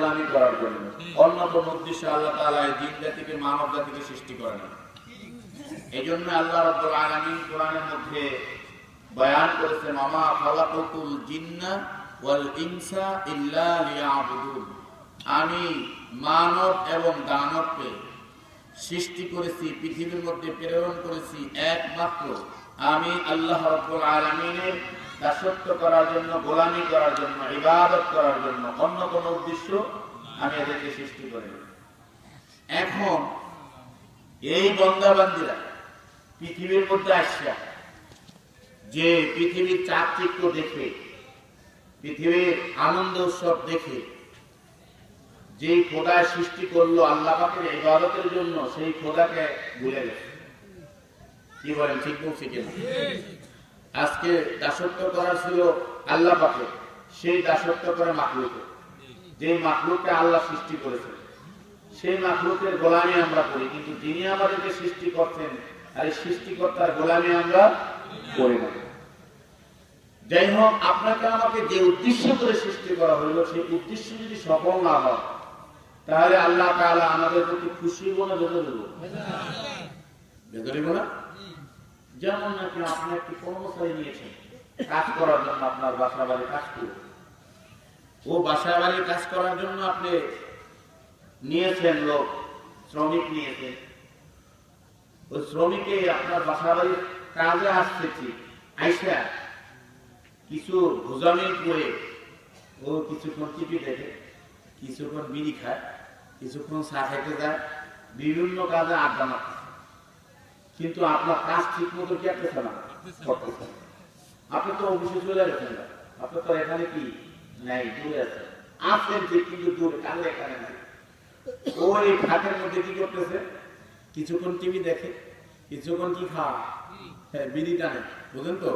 গোলামি করার জন্য। অন্য কোনো উদ্দেশ্যে আল্লাহ তাআলা এই জিন জাতিকে মানব জাতিকে সৃষ্টি করেন। এই জন্য আল্লাহ রাব্বুল আলামিন কোরআনের মধ্যে বয়ান করেছেন, ওমা খালাকাতুল জিন্না ওয়াল ইনসা ইল্লা লিয়াবুদুন, আমি মানব এবং দানবকে সৃষ্টি করেছি, পৃথিবীর মধ্যে প্রেরণ করেছি একমাত্র আমি আল্লাহ রাব্বুল আলামিনের দাসত্ব করার জন্য, গোলামি করার জন্য, ইবাদত করার জন্য। অন্য কোনো উদ্দেশ্য আমি এদেরকে সৃষ্টি করিনি। এখন এই বান্দাবান্দীরা পৃথিবীর মধ্যে আসছে, যে পৃথিবীর চাকচিক্য দেখে, পৃথিবীর আনন্দ উৎসব দেখে যে খোদায় সৃষ্টি করলো আল্লাহ পাকের ইবাদতের জন্য, সেই খোদাকে ভুলে গেছে। কি বলেন, ঠিক বলছি কিনা? আজকে দাসত্ব করার ছিল আল্লাহ পাকে, সেই দাসত্ব করে মাখলুকে, যে মাখলুককে আল্লাহ সৃষ্টি করেছে, সেই মাখলুকের গোলামি আমরা করি। কিন্তু যিনি আমাদেরকে সৃষ্টি করছেন, আর এই সৃষ্টিকর্তার গোলামি আমরা করি না। যাই হোক, আপনাকে আমাকে যে উদ্দেশ্য করে সৃষ্টি করা হইল, সেই উদ্দেশ্য যদি সফল না হয়, তাহলে আল্লাহ তাআলা আমাদের প্রতি খুশি হবো না বেদর হবো? বেদর হবো না? যেমন নাকি আপনি একটি কর্মচারী নিয়েছেন কাজ করার জন্য, আপনার বাসা বাড়ি কাজ করবে, ও বাসা বাড়ি কাজ করার জন্য আপনি নিয়েছেন লোক, শ্রমিক নিয়েছেন। ওই শ্রমিকে আপনার বাসা বাড়ির কাজে আসছে, ঠিক আইসা কিছু ভোজামিল করে ও কিছুক্ষণ টিভি দেখে, কিছুক্ষণ বিড়ি খায়, কিছুক্ষণ চা খাইতে যায়, বিভিন্ন কাজে আড্ডা মারছে। কিন্তু আপনার কাজ ঠিক মতো কি করতেছে না, করতেছে না। আপনি তো অফিসে চলে গেছেন, আপনি তো এখানে কি নাই, দূরে আছেন, আসছেন ঠিক, কিন্তু দূরে, কাজে এখানে নাই। ওই খাটের মধ্যে কি করতেছে, কিছুক্ষণ টিভি দেখে, কিছুক্ষণ কি খায়, বিড়ি টানে, বুঝলেন তো?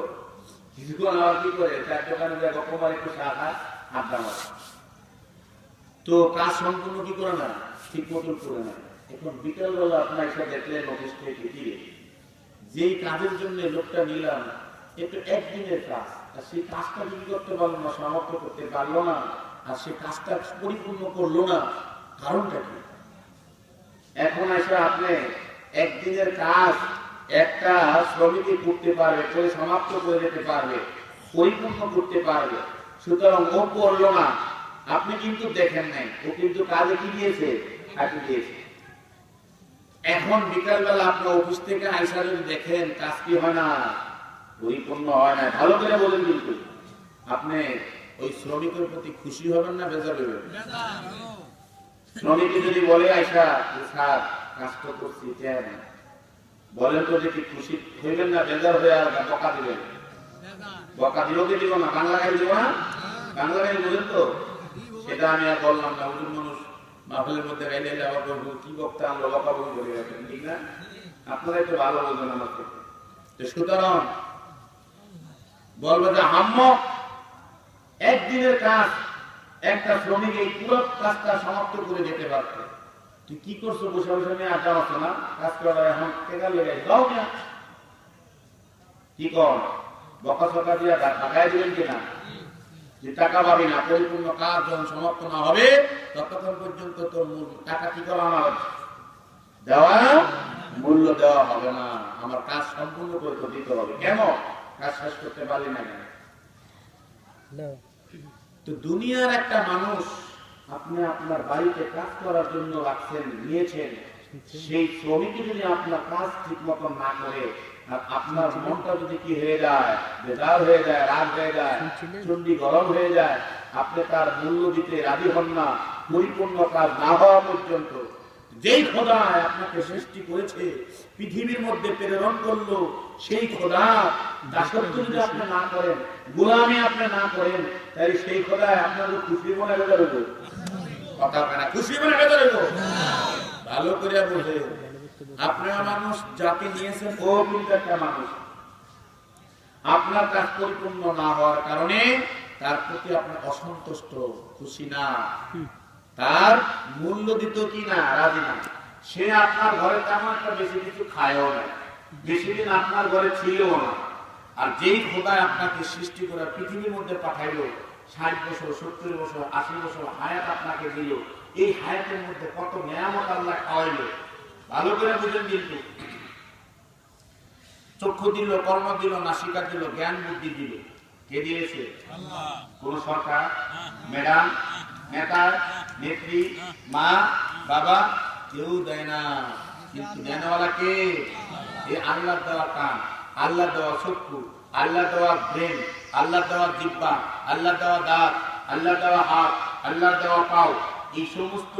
কিছুক্ষণ আবার কি করে, চার দোকানে যায়, গপ্প মারে, একটু চা খায়, আড্ডা মারে। তো কাজ সম্পূর্ণ কি করে না, ঠিক মতন করে না। এখন বিকেলবেলা আপনার এসে দেখলেন অফিস থেকে ফিরে, যেই কাজের জন্য লোকটা নিলাম, একটু একদিনের কাজ, আর সেই কাজটা কি করতে পারলো না, সমাপ্ত করতে পারলো না, আর সেই কাজটা পরিপূর্ণ করলো না, কারণটা কি? এখন এসে আপনি একদিনের কাজ একটা শ্রমিকই করতে পারবে, করে সমাপ্ত করে যেতে পারবে, পরিপূর্ণ করতে পারবে। সুতরাং ও করলো না, আপনি কিন্তু দেখেন নাই, ও কিন্তু কাজে কি দিয়েছে, ফাঁকি দিয়েছে। এখন বিকালবেলা আপনি অফিস থেকে আইসা যদি দেখেন কাজ কি হয় না, পরিপূর্ণ হয় না, ভালো করে বলেন, কিন্তু আপনি ওই শ্রমিকের প্রতি খুশি হবেন না বেজার হবেন? শ্রমিক যদি বলে আইসা, স্যার কাজ তো করছি, বলেন তো দেখি খুশি হইবেন না বেজার হয়ে আর বকা দিবেন? বকা দিল কি দিব না, বাংলা গাড়ি দিব না, বাংলা গাড়ি বলেন তো। সেটা আমি আর বললাম না, ওজন মানুষ মাহফিলের মধ্যে গাইলে আবার কি বক্তা আনলো, বকা বলি বলে রাখেন, ঠিক না? আপনারা একটু ভালো বলবেন আমার থেকে। সুতরাং বলবে যে হাম্ম একদিনের কাজ, একটা শ্রমিক এই পুরো কাজটা সমাপ্ত করে যেতে পারত। তুই কি করছো, বসে বসে আমি আড্ডা মারছো না, কাজ করার এখন কেকার লেগে যাও না, কি কর বকা সকা দিয়ে ঢাকায় দিবেন কিনা, যে টাকা পাবি না, পরিপূর্ণ কাজ যখন সমাপ্ত না হবে ততক্ষণ পর্যন্ত তোর টাকা কি করা হবে, দেওয়া মূল্য দেওয়া হবে না, আমার কাজ সম্পূর্ণ করে তো দিতে হবে। কেন কাজ শেষ করতে পারলি না কেন? তো দুনিয়ার একটা মানুষ আপনি আপনার বাড়িতে কাজ করার জন্য রাখছেন, নিয়েছেন, সেই শ্রমিক যদি আপনার কাজ ঠিক মতো না করে, আর আপনার মনটা যদি কি হয়ে যায়, বেজার হয়ে যায়, রাগ হয়ে যায়, চন্ডী গরম হয়ে যায়, আপনি তার মূল্য দিতে রাজি হন না, পরিপূর্ণ কাজ না হওয়া পর্যন্ত। যেই খোদা আপনাকে সৃষ্টি করেছে, পৃথিবীর মধ্যে প্রেরণ করলো, সেই খোদা দাসত্ব যদি আপনি না করেন, গোলামি আপনি না করেন, তাই সেই খোদায় আপনার খুশি মনে বেজার হইব, কথা কেনা খুশি মনে বেজার হইব। ভালো করে বোঝে, আপনার মানুষ যাকে নিয়েছেন ও কিন্তু একটা মানুষ, আপনার কাজ পরিপূর্ণ না হওয়ার কারণে তার প্রতি আপনার অসন্তুষ্ট, খুশি না, তার মূল্য দিত কি না, রাজি না। সে আপনার ঘরে তেমন একটা বেশি কিছু খায়ও না, বেশি দিন আপনার ঘরে ছিলও না। আর যেই খোদায় আপনাকে সৃষ্টি করে পৃথিবীর মধ্যে পাঠাইলো, 60 বছর 70 বছর 80 বছর হায়াত আপনাকে দিল, এই হায়াতের মধ্যে কত নিয়ামত আল্লাহ খাওয়াইলো, ভালো করে বুঝেন। কিন্তু চক্ষু দিল, কর্ম দিল, নাসিকা দিল, জ্ঞান বুদ্ধি দিল, কে দিয়েছে? আল্লাহ। কোন সরকার, ম্যাডাম, নেতা, নেত্রী, মা, বাবা কেউ দেয় না, কিন্তু দেনওয়ালা কে? এই আল্লাহ দেওয়া কান, আল্লাহ দেওয়া চক্ষু, আল্লাহ দেওয়া ব্রেন, আল্লাহ দেওয়া জিহ্বা, আল্লাহ দেওয়া দাঁত, আল্লাহ দেওয়া হাত, আল্লাহ দেওয়া পাও, এই সমস্ত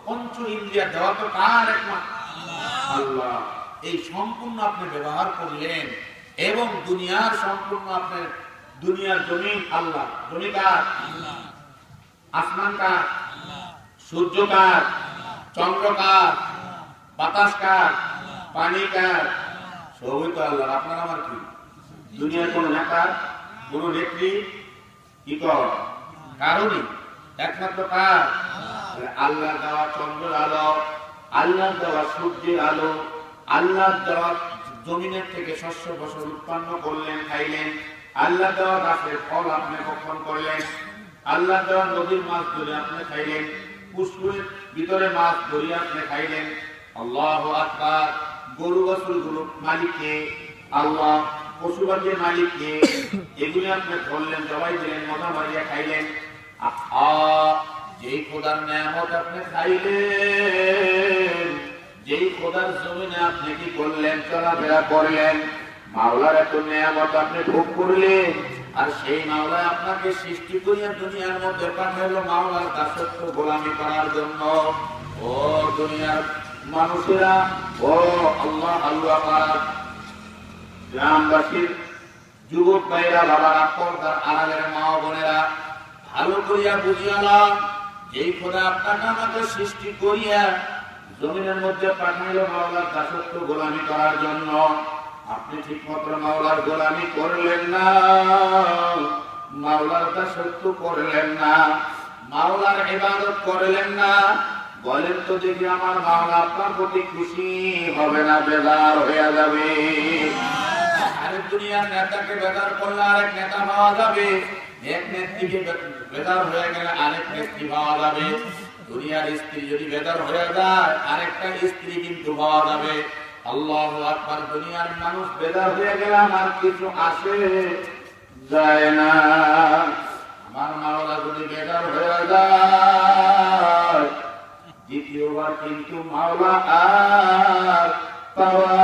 পঞ্চ ইন্দ্রিয় দেওয়া তো কার? একমাত্র আল্লাহ। এই সম্পূর্ণ আপনি ব্যবহার করলেন এবং দুনিয়ার সম্পূর্ণ আপনার দুনিয়ার জমিন আল্লাহ, জমি কার? আসমান কার? সূর্য কার? চন্দ্র কার? বাতাস কার? পানি কার? সবই তো আল্লাহ। আপনার আমার কি? দুনিয়ার কোন নেতা, কোন নেত্রী কি কর? কারণই একমাত্র কার? আল্লাহ দেওয়া চন্দ্রের আলো, আল্লাহ দেওয়া সূর্যের আলো, আল্লাহ দেওয়া জমিনের থেকে শস্য ফসল উৎপন্ন করলেন, খাইলেন, আল্লাহ দেওয়া গাছের ফল আপনি ভক্ষণ করলেন, আল্লাহ দেওয়া নদীর মাছ ধরে আপনি খাইলেন, পুষ্করের ভিতরে মাছ ধরে আপনি খাইলেন। আল্লাহু আকবার। গরু বাছুরগুলোর মালিককে আল্লাহ, পশু পাখির মালিককে, এগুলি আপনি ধরলেন, জবাই দিলেন, মজা মারিয়া খাইলেন। যেই খোদার নিয়ামত আপনি খাইলেন, যেই খোদার জমিনে আপনি কি করলেন? চলাফেরা করলেন, মাওলার এত নিয়ামত আপনি ভোগ করলেন, আর সেই মাওলা আপনাকে সৃষ্টি করিয়া দুনিয়ার মধ্যে পাঠাইলো মাওলার দাসত্ব গোলামি করার জন্য। ও দুনিয়ার মানুষেরা, ও আল্লাহ আল্লাহ গ্রামবাসীর যুবক ভাইরা, বাবারা, পর্দার আড়ালের মা বোনেরা, ভালো করিয়া বুঝিয়ালাম, যেই খোদা আপনাকে আমাকে সৃষ্টি করিয়া জমিনের মধ্যে পাঠাইলো মাওলার দাসত্ব গোলামি করার জন্য, আপনি ঠিক মতো মাওলার গোলামি করলেন না, মাওলার দাসত্ব করলেন না, মাওলার ইবাদত করলেন না। বলেন তো দেখি, আমার মাওলা আপনার প্রতি খুশি হবে না বেজার হয়ে যাবে? আরেক দুনিয়ার নেতাকে বেজার করলে আরেক নেতা পাওয়া যাবে, এক নেত্রীকে বেজার হয়ে গেলে আরেক নেত্রী পাওয়া যাবে, দুনিয়ার স্ত্রী যদি বেজার হয়ে যায় আরেকটা স্ত্রী কিন্তু পাওয়া যাবে। আল্লাহু আকবার। দুনিয়ার মানুষ বেজার হয়ে গেলে আমার কিছু আসে যায় না, আমার মাওলা যদি বেজার হয়ে যায় দ্বিতীয়বার কিন্তু মাওলা আর পাওয়া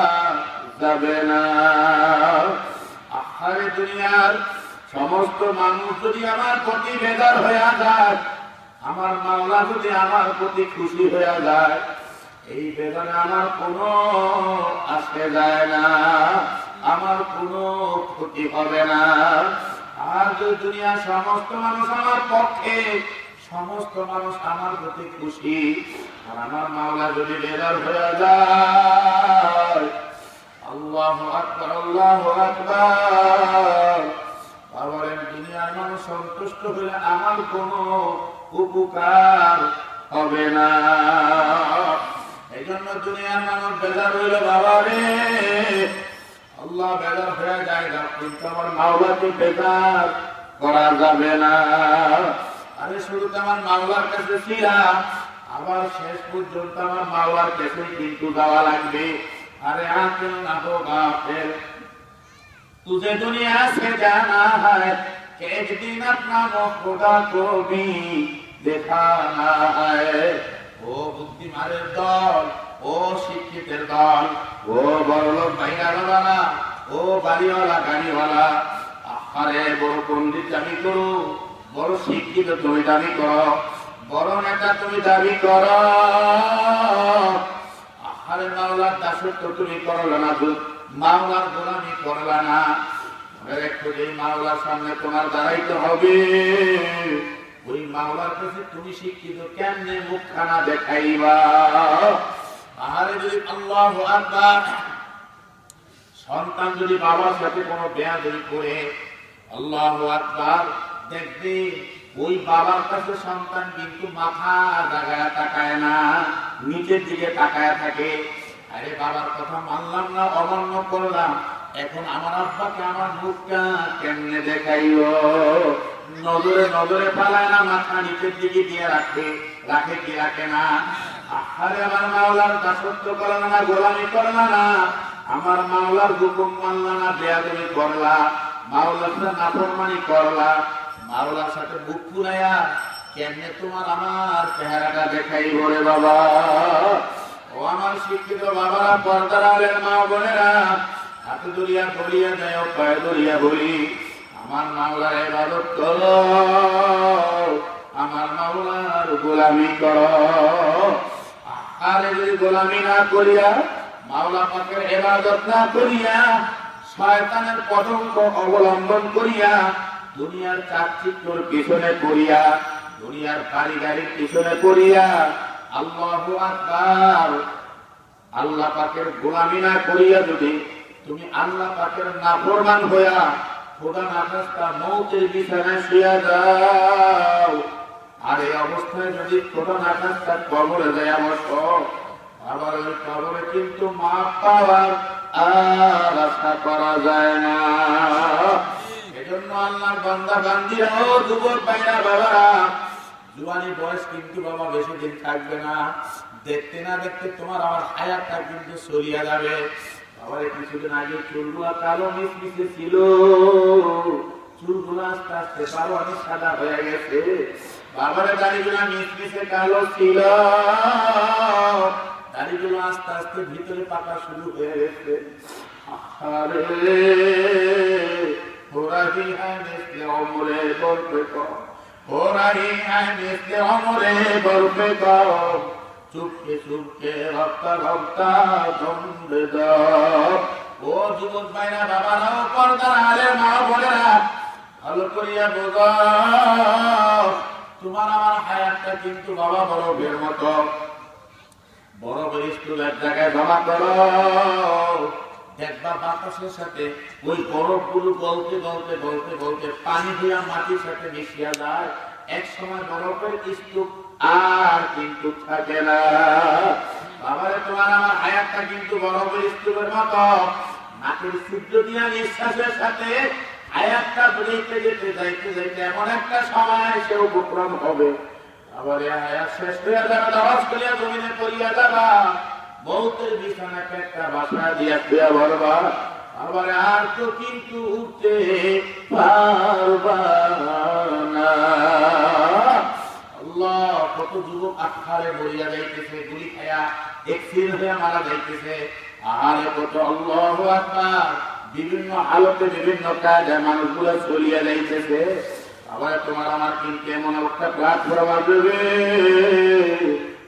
যাবে না। আহারে দুনিয়ার সমস্ত মানুষ যদি আমার প্রতি বেজার হয়ে যায়, আমার মাওলা যদি আমার প্রতি খুশি হয়ে যায়, এই বেদনা আমার কোনো আসে যায় না, আমার কোনো ক্ষতি হবে না। আর যদি দুনিয়ার সমস্ত মানুষ আমার পক্ষে, সমস্ত মানুষ আমার প্রতি খুশি, আর আমার মাওলা যদি বেজার হয়ে যায়, আল্লাহু আকবার, আল্লাহু আকবার। বলেন, দুনিয়ার মানুষ সন্তুষ্ট হলে আমার কোনো উপকার হবে না। এই জন্য দুনিয়ার মানুষ বেজার হইল, বাবা রে, আল্লাহ বেজার হয়ে যায় না, কিন্তু আমার মাওলাকে বেজার করা যাবে না। আরে শুরু তো আমার মাওলার কাছে ছিলাম, আবার শেষ পর্যন্ত আমার মাওলার কাছে কিন্তু যাওয়া লাগবে। अरे आंखों ना होगा फिर तुझे दुनिया से जाना है कि एक दिन अपना वो खुदा को भी दिखाना है। ओ बुद्धिमाনের দল, ও শিক্ষিতের দল, ও বড়লোক ভাইয়ারা, ও বাড়িওয়ালা গাড়িওয়ালা, আরে বড় পণ্ডিত দাবি করো, বড় শিক্ষিত তুমি দাবি করো, বড় নেতা তুমি দাবি করো, আরে মাওলার দাসত্ব তুমি করলে না, মাওলার গোলামি করলে না। একটু এই মাওলার সামনে তোমার দাঁড়াইতে হবে, ওই মাওলার কাছে তুমি শিক্ষিত কেমনে মুখখানা দেখাইবা। আরে যদি আল্লাহু আকবার, সন্তান যদি বাবার সাথে কোনো বেয়াদবি করে, আল্লাহু আকবার, দেখবে ওই বাবার কাছে সন্তান কিন্তু মাথা জাগায় তাকায় না, নিচের দিকে তাকায় থাকে। আরে বাবার কথা মানলাম না, অমান্য করলাম, এখন আমার আব্বাকে আমার মুখটা কেমনে দেখাইও। নজরে নজরে পালায় না, মাথা নিচের দিকে দিয়ে রাখে কি রাখে না? আরে আমার মাওলার দাসত্ব করল না, গোলামি করল না, আমার মাওলার হুকুম মানল না, বেয়াদবি করলা, মাওলার সাথে নাফরমানি করলা, মাওলার সাথে বুক ফুলাইয়া কেমনে তোমার আমার চেহারাটা দেখাই বলে বাবা। ও আমার শিক্ষিত বাবারা, পর্দার আলের মা বোনেরা, হাতে দরিয়া বলিয়া যায়, পায়ে দরিয়া বলি, আমার মাওলার ইবাদত করো, আমার মাওলার গোলামি করো। আর যদি গোলামি না করিয়া, মাওলা পাকের ইবাদত না করিয়া, শয়তানের পতঙ্গ অবলম্বন করিয়া, দুনিয়ার চাকচিক্যর পিছনে পড়িয়া, দুনিয়ার কারিগরির পিছনে পড়িয়া, আল্লাহু আকবার, আল্লাহ পাকের গোলামি না করিয়া যদি তুমি আল্লাহ পাকের নাফরমান হইয়া খোদা নাখাস্তা মৌতের বিছানায় শুইয়া যাও, আর এই অবস্থায় যদি খোদা নাখাস্তা কবরে যায় বসো, আবার ওই কবরে কিন্তু মাপ পাওয়ার আর আশা করা যায় না। এজন্য আল্লাহর বান্দা বান্দিরা, ও যুবক ভাইরা বাবারা, জুয়ানি বয়স কিন্তু বাবা বেশি দিন থাকবে না, দেখতে না দেখতে তোমার আমার হায়াতটা কিন্তু সরিয়া যাবে। আবার কিছুদিন আগে চুলগুলা কালো মিশমিশে ছিল, চুলগুলা আস্তে আস্তে কালো অনেক সাদা হয়ে গেছে, বাবার দাড়িগুলা মিশমিশে কালো ছিল, দাড়িগুলো আস্তে আস্তে ভিতরে পাকা শুরু হয়ে গেছে। আরে হোরাহি হ্যাঁ মিশলে অমরে বলবে কম, হোরাহি হ্যাঁ মিশলে অমরে বলবে কম, চুপকে চুপকে রক্তা রক্তা জমবে দাও। ও যুবক ভাইরা বাবারা, ও পর্দার আলের মা বোনেরা, ভালো করিয়া বোঝো, তোমার আমার হায়াতটা কিন্তু বাবা বরফের মতো, বরফের স্টুলের জায়গায় জমা করো, দেখবা বাতাসের সাথে ওই বরফগুলো গলতে গলতে গলতে গলতে পানি দিয়া মাটির সাথে মিশিয়া যায়, এক সময় বরফের স্তূপ আর কিন্তু থাকে না। বাবারে তোমার আমার হায়াতটা কিন্তু বরফের স্তূপের মতো, নাকের ছিদ্র দিয়া নিঃশ্বাসের সাথে হায়াতটা বেড়েতে যেতে যাইতে যাইতে এমন একটা সময় সে উপক্রম হবে, আবার হায়াত শেষ হইয়া যাবে, আওয়াজ করিয়া জমিনে পড়িয়া যাবা, মৌতের বিছানাকে একটা বাসা দিয়া শুয়া বলবা, আবার আর তো কিন্তু উঠতে পারবা না। আল্লাহ, কত যুবক আখারে মরিয়া যাইতেছে, গুলি খায়া এক্সিডেন্ট হয়ে মারা যাইতেছে, আর কত আল্লাহু আকবার বিভিন্ন হালতে বিভিন্ন কাজে মানুষগুলো চলিয়া যাইতেছে। আবার তোমার আমার কিন্তু এমন একটা প্ল্যাটফর্ম আসবে,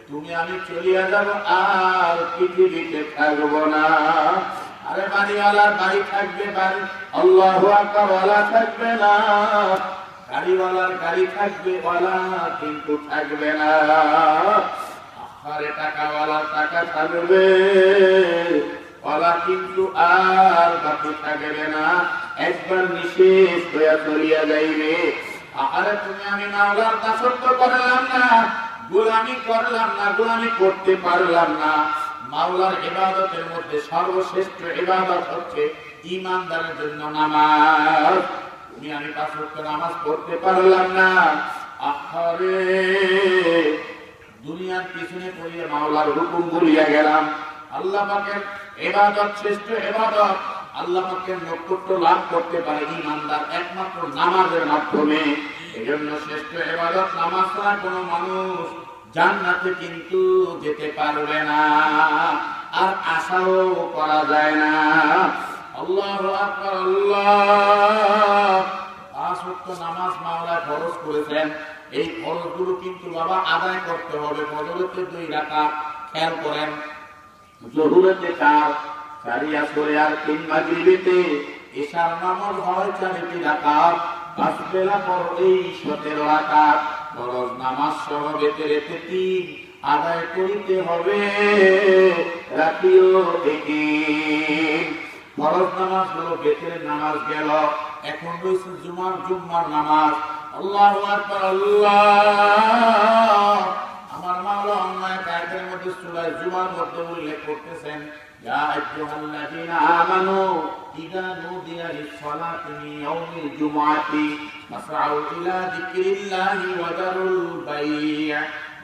তুমি আমি চলিয়া যাব, আর পৃথিবীতে থাকবো না। আরে বাড়িওয়ালার বাড়ি থাকবে, বাড়ি আল্লাহু আকবার ওয়ালা থাকবে না, গাড়িওয়ালার গাড়ি থাকবে, ওয়ালা কিন্তু থাকবে না। আরে টাকাওয়ালার টাকা থাকবে, ওয়ালা কিন্তু আর বাকি থাকবে না, একবার নিঃশেষ হইয়া চলিয়া যাইবে। আরে তুমি আমি মাওলার দাসত্ব করলাম না, গোলামি করলাম না, গোলামি করতে পারলাম না। মাওলার ইবাদতের মধ্যে সর্বশ্রেষ্ঠ ইবাদত হচ্ছে ঈমানদারের জন্য নামাজ। তুমি আমি 5 ওয়াক্ত নামাজ পড়তে পারলাম না, আরে দুনিয়ার পিছনে পড়িয়ে মাওলার হুকুম ভুলিয়া গেলাম। আল্লাহ পাকের ইবাদত শ্রেষ্ঠ ইবাদত, আল্লাহ পাকের নৈকট্য লাভ করতে পারে ঈমানদার একমাত্র নামাজের মাধ্যমে। এজন্য শ্রেষ্ঠ ইবাদত নামাজ ছাড়া কোনো মানুষ জান্নাতে কিন্তু যেতে পারবে না, আর আশাও করা যায় না। আল্লাহু আকবার, আল্লাহ। 5 ওয়াক্ত নামাজ মাওলা ফরজ করেছেন, এই ফরজগুলো কিন্তু বাবা আদায় করতে হবে। ফজরের 2 রাকাত খেয়াল করেন, জোহরের 4, সারিয়া সরে আর 3 মাগরিবেতে, ইশার নামাজ হয় 4 রাকাত, 5 বেলা পর এই 17 রাকাত, ফরজ নামাজ সহ বেতেরে 3 আদায় করিতে হবে। রাখিও দেখি ফরজ নামাজ হলো বেতের নামাজ গেল, এখন রয়েছে জুম্মার নামাজ। আল্লাহু আকবার, আল্লাহ। আমার মাওলা অন্যায় কায়দের মধ্যে সূরা জুমার মধ্যে উল্লেখ করতেছেন, ইয়া আইয়ুহাল্লাযীনা আমানু ইযা নুদিয়া লিস-সালাতি মিন ইয়াউমিল জুমআতি ফাসআউ ইলা যিকরিল্লাহি ওয়া যারুল বাই',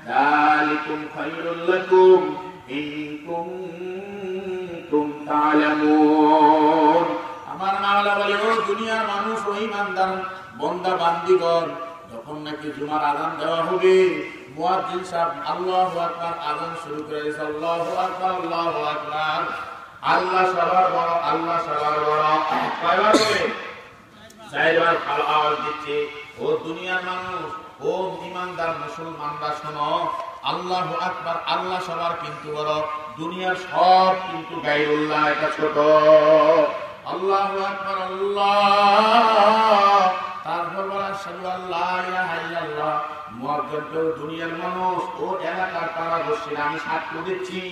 যালিকুম খায়রুল লাকুম ইন কুনতুম তা'লামুন। আমার মাওলা বলে, ও দুনিয়ার মানুষ, ও ঈমানদার বান্দা বান্দীগণ, যখন নাকি জুমার আযান দেওয়া হবে, মুয়াজ্জিন সাহেব আল্লাহু আকবার আযান শুরু করে দিয়েছে। আল্লাহু আকবার, আল্লাহু আকবার। আল্লাহ সবার বড়, আল্লাহ সবার বড়। কয়বার বলে? চারবার আওয়াজ দিচ্ছে। ও দুনিয়ার মানুষ, ও ঈমানদার মুসলমানরা শোনো, আল্লাহু আকবার, আল্লাহ সবার কিন্তু বড়, দুনিয়ার সব কিন্তু গায়রুল্লাহ, এটা ছোট। আল্লাহু আকবার, আল্লাহ। তারপর বলা আশহাদু আল্লা ইলাহা ইল্লাল্লাহ। মুয়াজ্জিন তো দুনিয়ার মানুষ, ও এলাকার পাড়াবর্তীরা, আমি সাক্ষ্য দিচ্ছি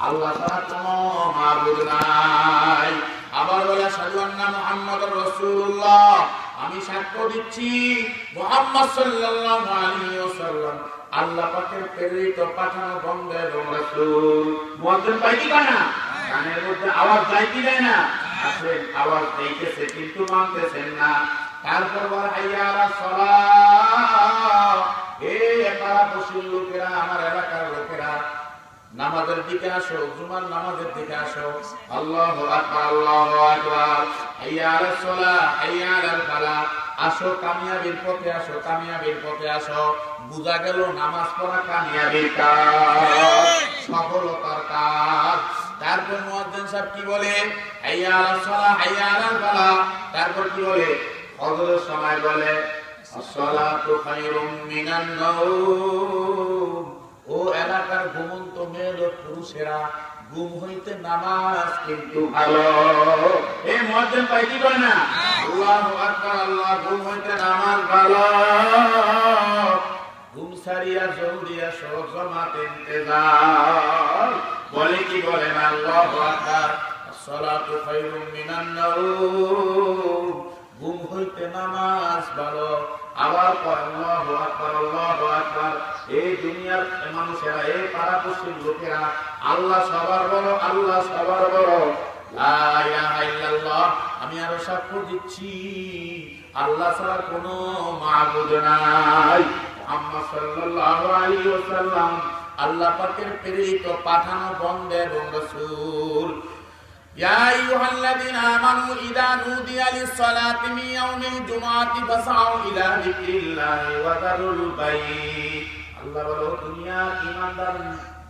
আল্লাহ ছাড়া কোনো মাবুদ নাই। আবার বলা আশহাদু আন্না মুহাম্মাদুর রাসূলুল্লাহ, আমি সাক্ষ্য দিচ্ছি মুহাম্মদ সাল্লাল্লাহু আলাইহি ওয়াসাল্লাম আল্লাহ পাকের প্রেরিত পাঠানো বান্দা এবং রাসূল। মুয়াজ্জিন পাই কি না? কানের মধ্যে আওয়াজ যায় কি যায় না? আসলে আওয়াজ দিতেছে কিন্তু মানতেছেন না। তারপর বলা হাইয়া আলাস সালাহ, এই পাড়াপড়শির লোকেরা, আমার এলাকার লোকেরা, নামাজের দিকে আসো, জুমার নামাজের দিকে আসো। আল্লাহু আকবার, আল্লাহু আকবার। হাইয়া আলাস সালাহ, হাইয়া আলাল ফালাহ। আসো কামিয়াবির পথে, আসো কামিয়াবির পথে আসো। বুঝা গেল নামাজ পড়া কামিয়াবির কাজ, সফলতার কাজ। তারপর মুয়াজ্জিন সাহেব কি বলে? হাইয়া আলাস সালাহ, হাইয়া আলাল ফালাহ। তারপর কি বলে? ফজরের সময় বলে আসসালাতু খায়রুম মিনান নাওম। ও এলাকার ঘুমন্ত মেয়ে লোক পুরুষেরা, ঘুম হইতে নামাজ কিন্তু ভালো। এই মুয়াজ্জিন পাই কি করে না? আল্লাহু আকবার, আল্লাহ। ঘুম হইতে নামাজ ভালো। ঘুম সারিয়া জলদি আসো, জামাত ইন্তেজার। বলে কি বলে না? আল্লাহু আকবার, আসসালাতু খায়রুম মিনান নাওম। ঘুম হইতে নামাজ ভালো। আবার আল্লাহু আকবার, আল্লাহু আকবার। এই দুনিয়ার মানুষেরা, এই পাড়াপড়শির লোকেরা, আল্লাহ সবার বড়, আল্লাহ সবার বড়। লা ইলাহা ইল্লাল্লাহ, আমি আরো সাক্ষ্য দিচ্ছি আল্লাহ ছাড়া কোনো মাবুদ নাই। মুহাম্মদ সাল্লাল্লাহু আলাইহি ওয়াসাল্লাম আল্লাহ পাকের প্রেরিত পাঠানো বান্দা এবং রাসূল। ইয়া আইয়ুহাল্লাযীনা আমানু ইযা নুদিয়া লিস-সালাতি মিন ইয়াউমিল জুমআতি ফাসআউ ইলা যিকরিল্লাহি ওয়া যারুল বাই'। আল্লাহ বলে, ও দুনিয়ার ঈমানদার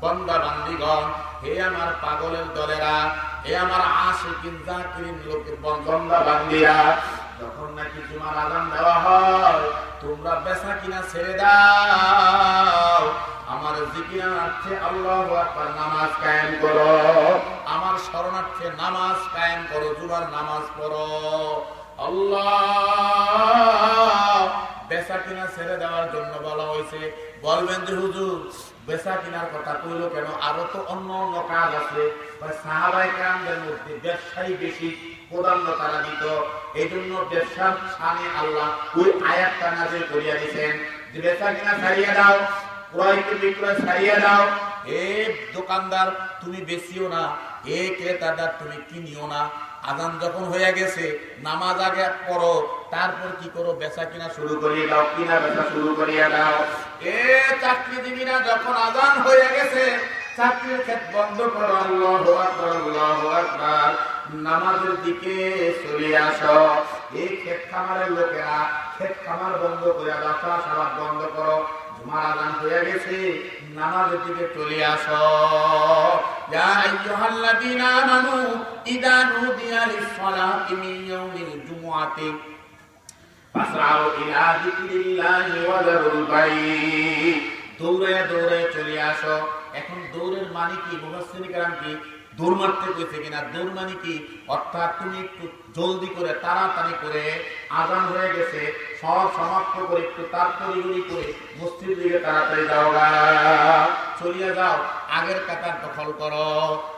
বান্দা বান্দীগণ, হে আমার পাগলের দলেরা, হে আমার আশিকিন জাকিরিন লোকের বান্দা বান্দীরা, যখন নাকি জুমার আযান দেওয়া হয়, তোমরা বেচা কিনা ছেড়ে দাও, আমার জিকিরার্থে আল্লাহু আকবার নামাজ কায়েম করো, আমার শরণার্থে নামাজ কায়েম করো, জুমার নামাজ পড়ো। আল্লাহ বেচা কিনা ছেড়ে দেওয়ার জন্য বলা হয়েছে। বলবেন যে হুজুর বেচা কিনার কথা কইলো কেন? আরো তো অন্য অন্য কাজ আছে। সাহাবায়ে কেরামদের মধ্যে ব্যবসায়ী বেশি প্রাধান্য তারা দিত, এই জন্য ব্যবসার শানে আল্লাহ ওই আয়াতটা নাযিল করিয়া দিয়েছেন যে বেচা কিনা ছাড়িয়ে দাও, ক্রয় বিক্রয় ছাড়িয়ে দাও। এ দোকানদার তুমি বেচিও না, এ ক্রেতাদার তুমি কিনিও না। আযান যখন হয়ে গেছে, নামাজ আগে পড়ো, তারপর কি করো? বেচা কিনা শুরু করিয়ে দাও, কিনা বেচা শুরু করিয়ে দাও। এ চাকরিজীবীরা, যখন আযান হয়ে গেছে, চাকরির ক্ষেত বন্ধ করো, আল্লাহু আকবার, আল্লাহু আকবার, নামাজের দিকে চলে আসো। এই ক্ষেত খামারের লোকেরা ক্ষেত খামার বন্ধ করে দাও, চাষাবাদ বন্ধ করো, জুমার আযান হয়ে গেছে, নামাজের দিকে চলে আসো। ইয়া আইয়ুহাল্লাযীনা আমানু ইযা নুদিয়া লিস-সালাতি মিন ইয়াউমিল জুমআতি ফাসআউ ইলা যিকরিল্লাহি ওয়া যারুল বাই'। দৌড়ে দৌড়ে চলে আসো। এখন দৌড়ের মানে কি? মুফাসসিরিন কেরাম কি দৌড় মারতে কইছে কিনা? দৌড় মানে কি? অর্থাৎ তুমি একটু জলদি করে, তাড়াতাড়ি করে, আযান হয়ে গেছে সব সমাপ্ত করে একটু তাড়াতাড়ি করে মসজিদের দিকে তাড়াতাড়ি যাওগা, চলিয়ে যাও, আগের কাতার দখল করো,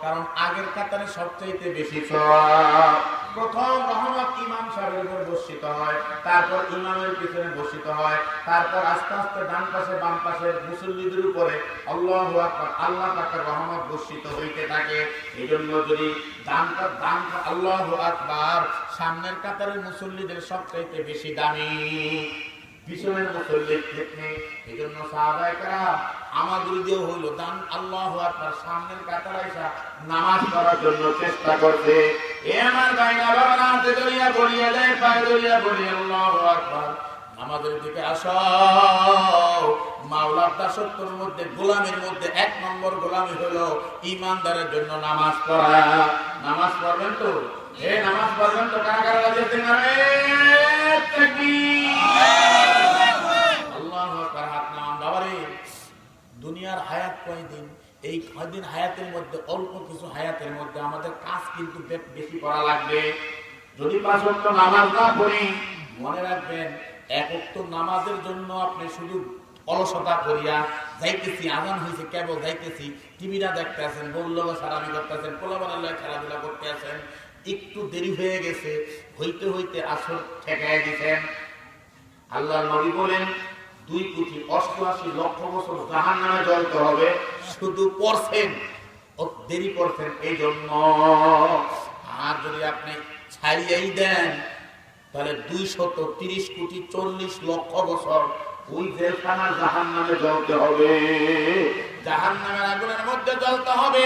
কারণ আগের কাতারে সবচাইতে বেশি সওয়াব। প্রথম রহমত ইমাম সাহেবের উপর বর্ষিত হয়, তারপর ইমামের পিছনে বর্ষিত হয়, তারপর আস্তে আস্তে ডান পাশে বাম পাশে মুসল্লিদের উপরে আল্লাহু আকবার আল্লাহ পাকের রহমত বর্ষিত হইতে থাকে। এই জন্য যদি ডান আল্লাহু আকবার, সামনের কাতারের মুসল্লিদের সবচাইতে বেশি দামি, পিছনের মুসল্লির থেকে। এই জন্য সাহাবায়ে কেরাম আমাদের দিয়েও হইল দান আল্লাহু আকবার সামনের কাতারে এসে নামাজ পড়ার জন্য চেষ্টা করতে। এ আমার ভাইরা বাবারা, হাতে ধরিয়া বলিয়া দেয়, পায়ে ধরিয়া বলিয়া আল্লাহু আকবার, আমাদের দিকে আসো। মাওলার দাসত্বের মধ্যে, গোলামের মধ্যে ১ নম্বর গোলামি হলো ঈমানদারের জন্য নামাজ পড়া। নামাজ পড়বেন তো? নামাজ পড়বেন তো? কারা কারা রাজি আছেন? আল্লাহু আকবার, হাত নামান। বাবারে, দুনিয়ার হায়াত কয়দিন? এই কয়দিন হায়াতের মধ্যে, অল্প কিছু হায়াতের মধ্যে আমাদের কাজ কিন্তু বেশি করা লাগবে। যদি ৫ ওয়াক্ত নামাজ না পড়ি, মনে রাখবেন ১ ওয়াক্ত নামাজের জন্য আপনি শুধু অলসতা করিয়া যাইতেছি, আজান হয়েছে কেবল যাইতেছি, টিভিটা দেখতে আছেন, বললো সারামি করতে আছেন, পোলাপানের খেলাধুলা করতে আছেন, একটু দেরি হয়ে গেছে, হইতে হইতে আসর ঠেকায় দিচ্ছেন। আল্লাহর নবী বলেন 2 কোটি 88 লক্ষ বছর জাহান্নামে জ্বলতে হবে, শুধু পড়ছেন, দেরি করছেন এই জন্য। আর যদি আপনি ছাড়িয়েই দেন, তাহলে 230 কোটি 40 লক্ষ বছর ওই জেলখানার জাহান্নামে জ্বলতে হবে, জাহান্নামের আগুনের মধ্যে জ্বলতে হবে।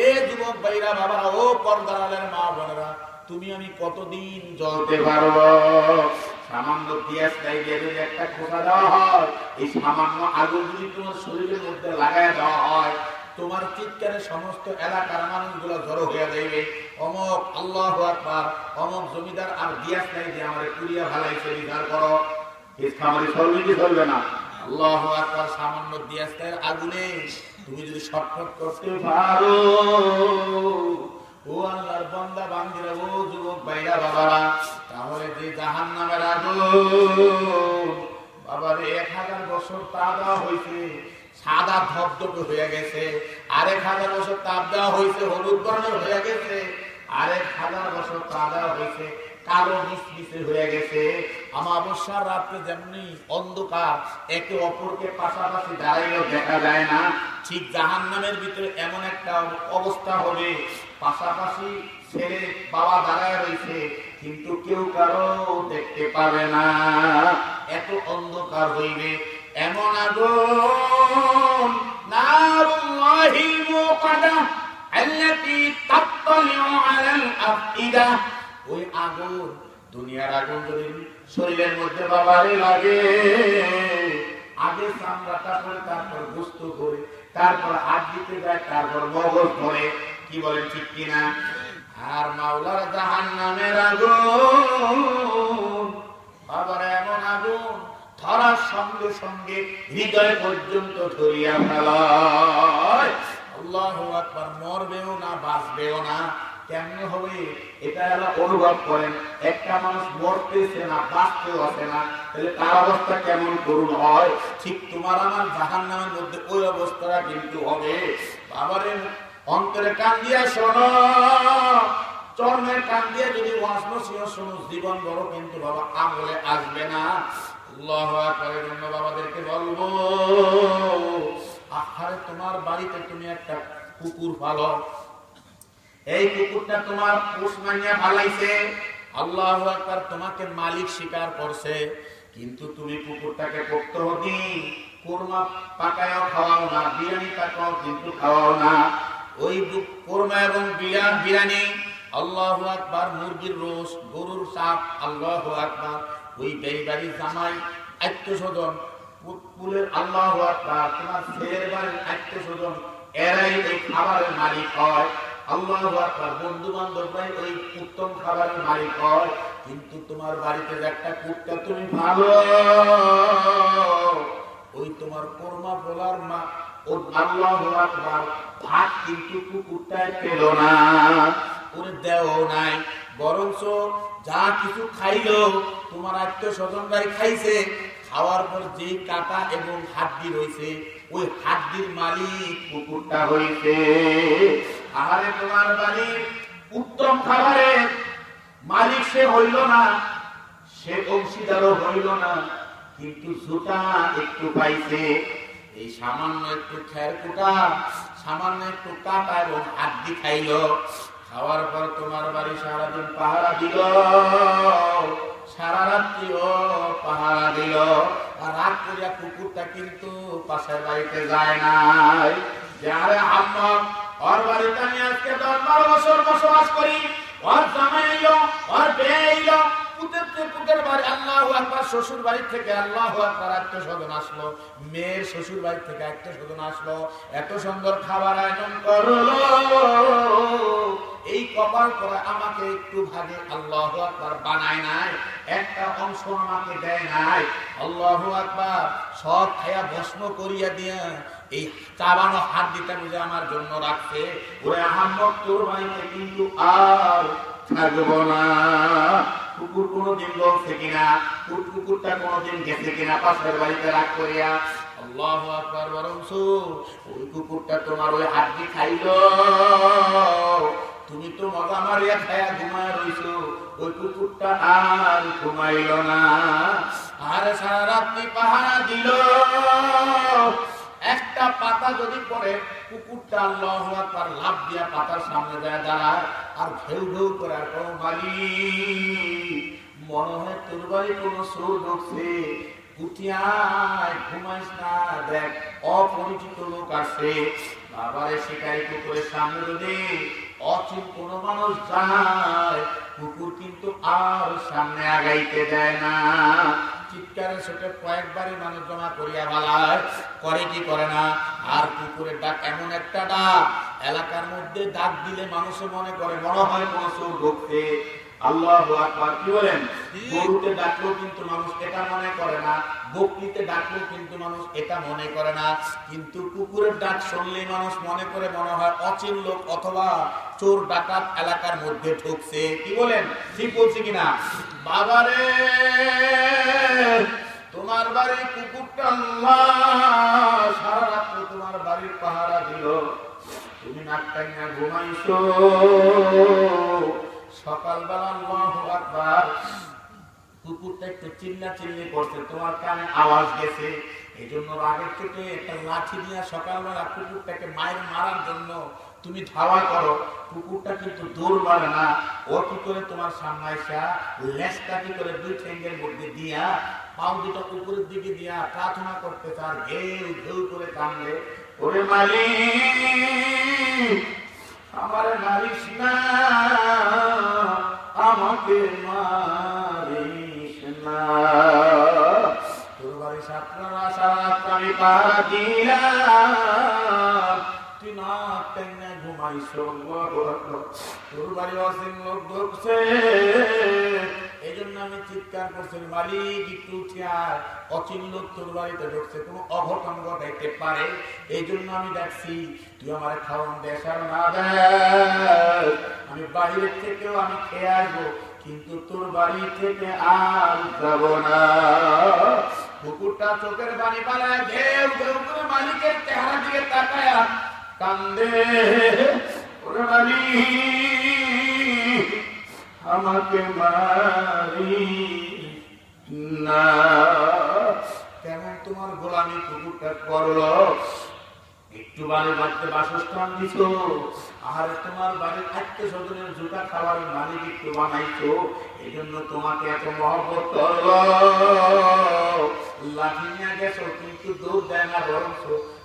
এ যুবক ভাইরা, বাবারা, ও পর্দার আলের মা বোনেরা, তুমি আমি কতদিন জ্বলতে পারবো? সামান্য গ্যাস লাইটে যদি একটা খোঁচা দেওয়া হয়, এই সামান্য আগুন যদি তোমার শরীরের মধ্যে লাগায় দেওয়া হয়, তোমার চিৎকারে সমস্ত এলাকার মানুষগুলো জড়ো হয়ে যাইবে। অমক আল্লাহু আকবার, অমক জমিদার আর গ্যাস লাইটে আমার পুরিয়া ভালাইছে, বিচার করো, খামারি চলবে কি চলবে না? আল্লাহু আকবার, সামান্য গ্যাস লাইটের আগুনে তুমি যদি শর্টকাট করতে পারো, ও আল্লাহর বান্দা বান্দিরা, ও যুবক ভাইরা বাবারা, তাহলে যে জাহান্নামের আগুন, বাবারে 1000 বছর তাপ দেওয়া হয়েছে, সাদা ধবধবে হয়ে গেছে, আর 1000 বছর তাপ দেওয়া হয়েছে, হলুদ বর্ণের হয়ে গেছে, আর 1000 বছর তাপ দেওয়া হয়েছে, কালো মিশমিশে হয়ে গেছে। অমাবস্যার রাত্রে যেমনি অন্ধকার, একে অপরকে পাশাপাশি দাঁড়াইলেও দেখা যায় না, ঠিক জাহান্নামের ভিতরে এমন একটা অবস্থা হবে, পাশাপাশি ছেলে বাবা দাঁড়ায় রয়েছে, কিন্তু কেউ কারো দেখতে পাবে না, এত অন্ধকার হইবে। এমন আগুন, নারুল্লাহিল মুকাদ্দা আল্লাতী তাত্তালিউ আলাল আফইদা, ওই আগুন, দুনিয়ার আগুন যদি শরীরের মধ্যে বাবারে লাগে, আগে চামড়াটা করে, তারপর গোস্ত করে, তারপর হাত দিতে যায়, তারপর মগজ ধরে, কি বলেন ঠিক কিনা? আর মাওলার জাহান্নামের আগুন, বাবার এমন আগুন, ধরার সঙ্গে সঙ্গে হৃদয় পর্যন্ত ধরিয়া ফেলায়। আল্লাহু আকবার, মরবেও না, বাঁচবেও না। কেমনে হবে এটা অনুভব করেন। একটা মানুষ মরতেছে না, বাঁচতেও আছে না, তাহলে তার অবস্থা কেমন করুণ হয়? ঠিক তোমার আমার জাহান্নামের মধ্যে ওই অবস্থাটা কিন্তু হবে। বাবারে, অন্তরে কান দিয়া শোনো, চর্মের কান দিয়ে যদি ওয়াজ নসিহত শোনো, জীবন বড় কিন্তু বাবা আমলে আসবে না। আল্লাহু আকবার, জন্য বাবাদেরকে বলবো, আহারে, তোমার বাড়িতে তুমি একটা কুকুর পালো, এই কুকুরটা তোমার পোষ মানিয়া পালাইছে, আল্লাহু আকবার, তোমাকে মালিক স্বীকার করছে, কিন্তু তুমি কুকুরটাকে করতে হতি কোরমা পাকায়ও খাওয়াও না, বিরিয়ানি পাকাও কিন্তু খাওয়াও না। ওই কোরমা এবং বিরিয়ানি, আল্লাহু আকবার, মুরগির রোস, গরুর চাপ, আল্লাহু আকবার, ওই বেইবাড়ির জামাই আত্মীয়স্বজন, পুলের, আল্লাহু আকবার, তোমার ছেলের বাড়ির আত্মীয়স্বজন, এরাই এই খাবারের মালিক হয়। আল্লাহু আকবার, বন্ধু বান্ধবরাই ওই উত্তম খাবারের মালিক হয়। কিন্তু তোমার বাড়িতে যে একটা কুত্তা তুমি ভালো, ওই তোমার কোরমা বলার মা, ও আল্লাহু আকবার, ভাত কিন্তু কুকুরটাই পেল না, ওরে দেও নাই, বরঞ্চ যা কিছু খাইলো তোমার আত্মীয় স্বজনরাই খাইছে, খাওয়ার পর যেই কাটা এবং হাড্ডি রয়েছে ওই হাড্ডির মালিক কুকুরটা হইছে। আহারে তোমার বাড়ির উত্তম খাবারের মালিক সে হইল না, সে অংশীদারও হইল না, কিন্তু জুতা একটু পাইছে। এই সামান্য একটু খেরকুটা, সামান্য একটু কাটা এবং হাড্ডি খাইল। খাওয়ার পর তোমার বাড়ি সারাদিন পাহারা দিল, সারা রাত্রিও পাহারা দিল। আর রাত করিয়া কুকুরটা কিন্তু পাশের বাড়িতে যায় নাই। যে আরে আম্মা, ওর বাড়িতে আমি আজকে 10-12 বছর বসবাস করি, ওর জামাই এলো, ওর বিয়ে এলো, পুতের বাড়ি আল্লাহু আকবার, শ্বশুর বাড়ি থেকে আল্লাহু আকবার আত্মীয়স্বজন আসলো, মেয়ের শ্বশুর বাড়ি থেকে আত্মীয়স্বজন আসলো, এত সুন্দর খাবার আয়োজন করলো। এই কপাল করে আমাকে একটু ভাগে আল্লাহু আকবার বানায় নাই, একটা অংশ আমাকে দেয় নাই। আল্লাহু আকবার সব খায়া ভস্ম করিয়া দিয়া এই চাবানো হাড্ডিটা বুঝে আমার জন্য রাখছে। ওরে আহম্মদ, তোর বাড়িতে কিন্তু আর থাকবো না। কুকুর কোনদিন বলছে কিনা, কুকুরটা কোনদিন গেছে কিনা পাশের বাড়িতে রাগ করিয়া? আল্লাহু আকবার। বরঞ্চ ওই কুকুরটা তোমার ওই হাড্ডি খাইলো, তুমি তো মজা মারিয়া খায়া ঘুমায় রইছো, ওই কুকুরটা আর ঘুমাইল না। আর সারা রাত্রি পাহারা দিল। একটা পাতা যদি পড়ে, কুকুরটা আল্লাহু আকবার লাফ দিয়া পাতার সামনে যায় দাঁড়ায়, আর ঘেউ ঘেউ করে। আর কোন মালিক, মনে হয় তোর বাড়ি কোন চোর ঢুকছে, উঠিয়ায় ঘুমাইস না, দেখ অপরিচিত লোক আসছে। বাবারে শিকারী কুকুরের সামনে যদি অচিন কোন মানুষ যায়, কুকুর কিন্তু আর সামনে আগাইতে দেয় না। চিৎকারের সাথে কয়েকবারই মানুষ জমা করিয়া বালায়, করে কি করে না। আর কুকুরের ডাক এমন একটা ডাক, এলাকার মধ্যে ডাক দিলে মানুষে মনে করে মনে হয় কোন চোর ঢুকছে। আল্লাহু আকবার। কি বলেন? গরুতে ডাকলেও কিন্তু মানুষ এটা মনে করে না, বকরিতে ডাকলেও কিন্তু মানুষ এটা মনে করে না, কিন্তু কুকুরের ডাক শুনলে মানুষ মনে করে মনে হয় অচিন লোক অথবা চোর ডাকাত এলাকার মধ্যে ঢুকছে। কি বলেন? ঠিক বলছি কিনা? বাবারে, তোমার বাড়ির কুকুরটা সারা রাত্র তোমার বাড়ির পাহারা দিল, তুমি নাক টাইনা ঘুমাইছো। সকালবেলা আল্লাহু আকবার, কুকুরটা একটু চিল্লাচিল্লি করছে, তোমার কানে আওয়াজ গেছে। এই জন্য রাগের চোটে একটা লাঠি দিয়ে সকালবেলা কুকুরটাকে মারার জন্য তুমি ধাওয়া করো। কুকুরটা কিন্তু দৌড় মারে না, ও কি করে তোমার সামনে আসা লেজটা কি করে দুই ঠ্যাঙ্গের মধ্যে দিয়া পাও দুটো কুকুরের দিকে দিয়া প্রার্থনা করতে চার, ঘেউ ঘেউ করে কান্দে, ওরে মালিক আমার মারিস না, আমাকে মারিস না। তোর বাড়ি ছাত্ররা সারা আমি পাহারা দিলাম, তুই না টেনে ঘুমাইছো। তোর বাড়ি অসীম লোক ঢুকছে, এই জন্য আমি চিৎকার করছি, মালিক একটু উঠিয়া, অচিন লোক তোর বাড়িতে ঢুকছে, কোনো অঘটন ঘটাইতে পারে। এই জন্য আমি দেখছি তুই আমার খাওয়ান দেশ আর না দেয়, আমি বাইরের থেকেও আমি খেয়ে আসবো, কিন্তু তোর বাড়ি থেকে আর যাব না। কুকুরটা চোখের পানি পালায় ঘেউ ঘেউ করে মালিকের চেহারা দিকে তাকায়া কান্দে, ওরে মালিক আমাকে মারি না। কেমন তোমার গোলামি কুকুরটা করলো, একটু বাড়ির বাড়িতে বাসস্থান দিছ, আর তোমার বাড়ির আত্মীয় স্বজনের জুতা খাবার মালিক একটু বানাইছো, এই জন্য তোমাকে এত মহব্বত করলো। লাঠি নিয়ে গেছো কিন্তু দৌড় দেয় না, বরঞ্চ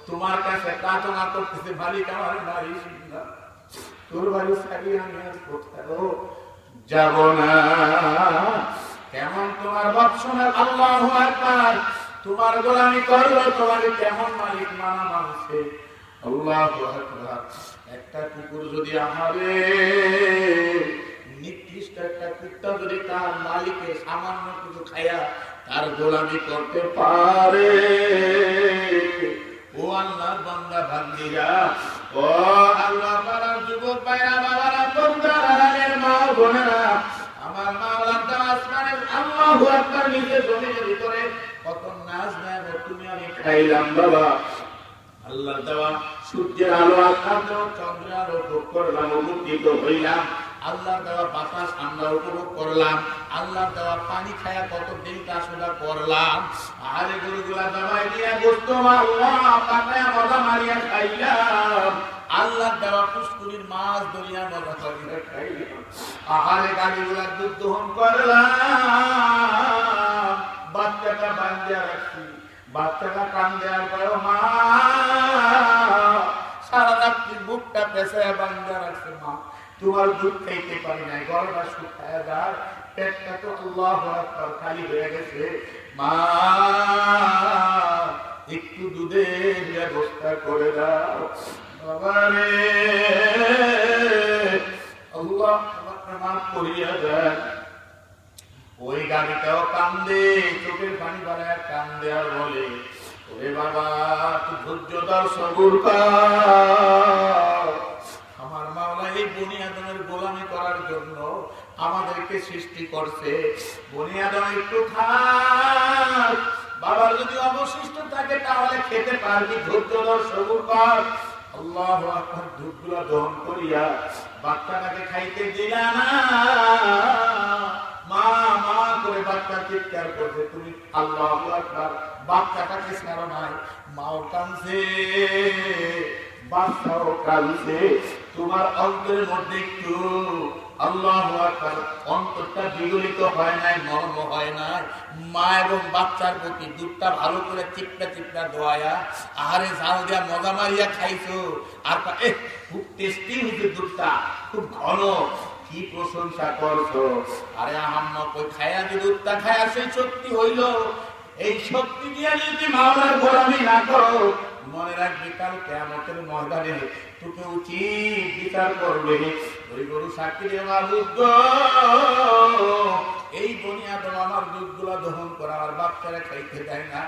তোমার কাছে প্রার্থনা করতেছে, মালিক আমার মারিস না, তোর বাড়ি ছাড়িয়ে আমি আর কোথাও যাব না। কেমন তোমার বৎসনের আল্লাহু আকবার, তোমার গোলামি করলো, তোমার কেমন মালিক মানা মানুষে। আল্লাহু আকবার। একটা কুকুর যদি আমাদের নিকৃষ্ট একটা কুত্তা যদি তার মালিকের সামান্য কিছু খায়া তার গোলামি করতে পারে, ও আল্লাহর বান্দা বান্দীরা, ও আল্লাহ পাড়ার যুবক ভাইরা, বাবারা, বন্ধুরা, মা বোনেরা, আমার মাওলানা আসমানের আল্লাহু আকবার, নিচে জমিনের ভিতরে কত নাচ গান তুমি আমি খাইলাম বাবা, আল্লাহর দেওয়া সূর্যের আলো, আল্লাহর দেওয়া চন্দ্রের আলো ভোগ করলাম, উপকৃত হইলাম। আল্লাহর দেওয়া বাতাস আমরা উপভোগ করলাম, আল্লাহর দেওয়া পানি খায়া কত দিনটা সোজা করলাম। আরে গরুগুলা দাবাই দিয়া গোস্ত আল্লাহ পাকায়া মজা মারিয়া খাইলাম, আল্লাহর দেওয়া পুষ্কুরির মাছ দরিয়া মজা করিয়া খাইলাম। আহারে গাড়িগুলা দুধ দহন করলাম, বাচ্চাটা বান্ধিয়া রাখছি, বাচ্চাটা কান দেওয়ার পরেও মা সারা রাত্রি বুকটা পেঁচায় বান্ধিয়া রাখছে। মা তোমার দুধ খাইতে পারি নাই, গলাটা শুকায় যায়, পেটটা তো আল্লাহু আকবার খালি হয়ে গেছে। মা একটু দুধের ব্যবস্থা করে দাও বাবারে, আল্লাহ আমাকে মাফ করিয়া দেন। ওই গাড়িটাও কান্দে, চোখের পানি বাড়ায় কান্দে আর বলে, ওরে বাবা তুই ধৈর্য ধর, সবুর কর। আমার মাওলা এই বনি আদমের গোলামি করার জন্য আমাদেরকে সৃষ্টি করছে। বনি আদম একটু খাক, বাবার যদি অবশিষ্ট থাকে তাহলে খেতে পারবি, ধৈর্য ধর, সবুর কর। আল্লাহু আকবার। দুধগুলা দহন করিয়া বাচ্চাটাকে খাইতে দিলা না, মা মা করে বাচ্চা চিৎকার করছে, তুমি আল্লাহু আকবার, বাচ্চাটাকে ছাড়ো নাই। মাও কাঁদছে, বাচ্চাও কাঁদছে। তোমার অন্তরের মধ্যে একটু আল্লাহু আকবার, অন্তরটা বিগলিত হয় নাই, নরম হয় নাই। মা এবং বাচ্চার প্রতি দুধটা ভালো করে চিপটা চিপটা দোয়ায়া, আহারে ঝাল দিয়া মজা মারিয়া খাইছো, আর খুব টেস্টি হয়েছে দুধটা, খুব ঘন, কি প্রশংসা করছো। আরে আহাম্মা কই খায়া যে দুধটা খায়া সেই শক্তি হইল, এই শক্তি দিয়ে যদি মাওলার গোলামি না করো, মনে রাখবি কাল কিয়ামতের ময়দানে তোকে উচিত বিচার করবে। ওই গরু সাক্ষী দিয়ে মাবুদ গো, এই বনি আদম আমার দুধগুলা দহন করা, আর বাচ্চারা খাইতে দেয় না,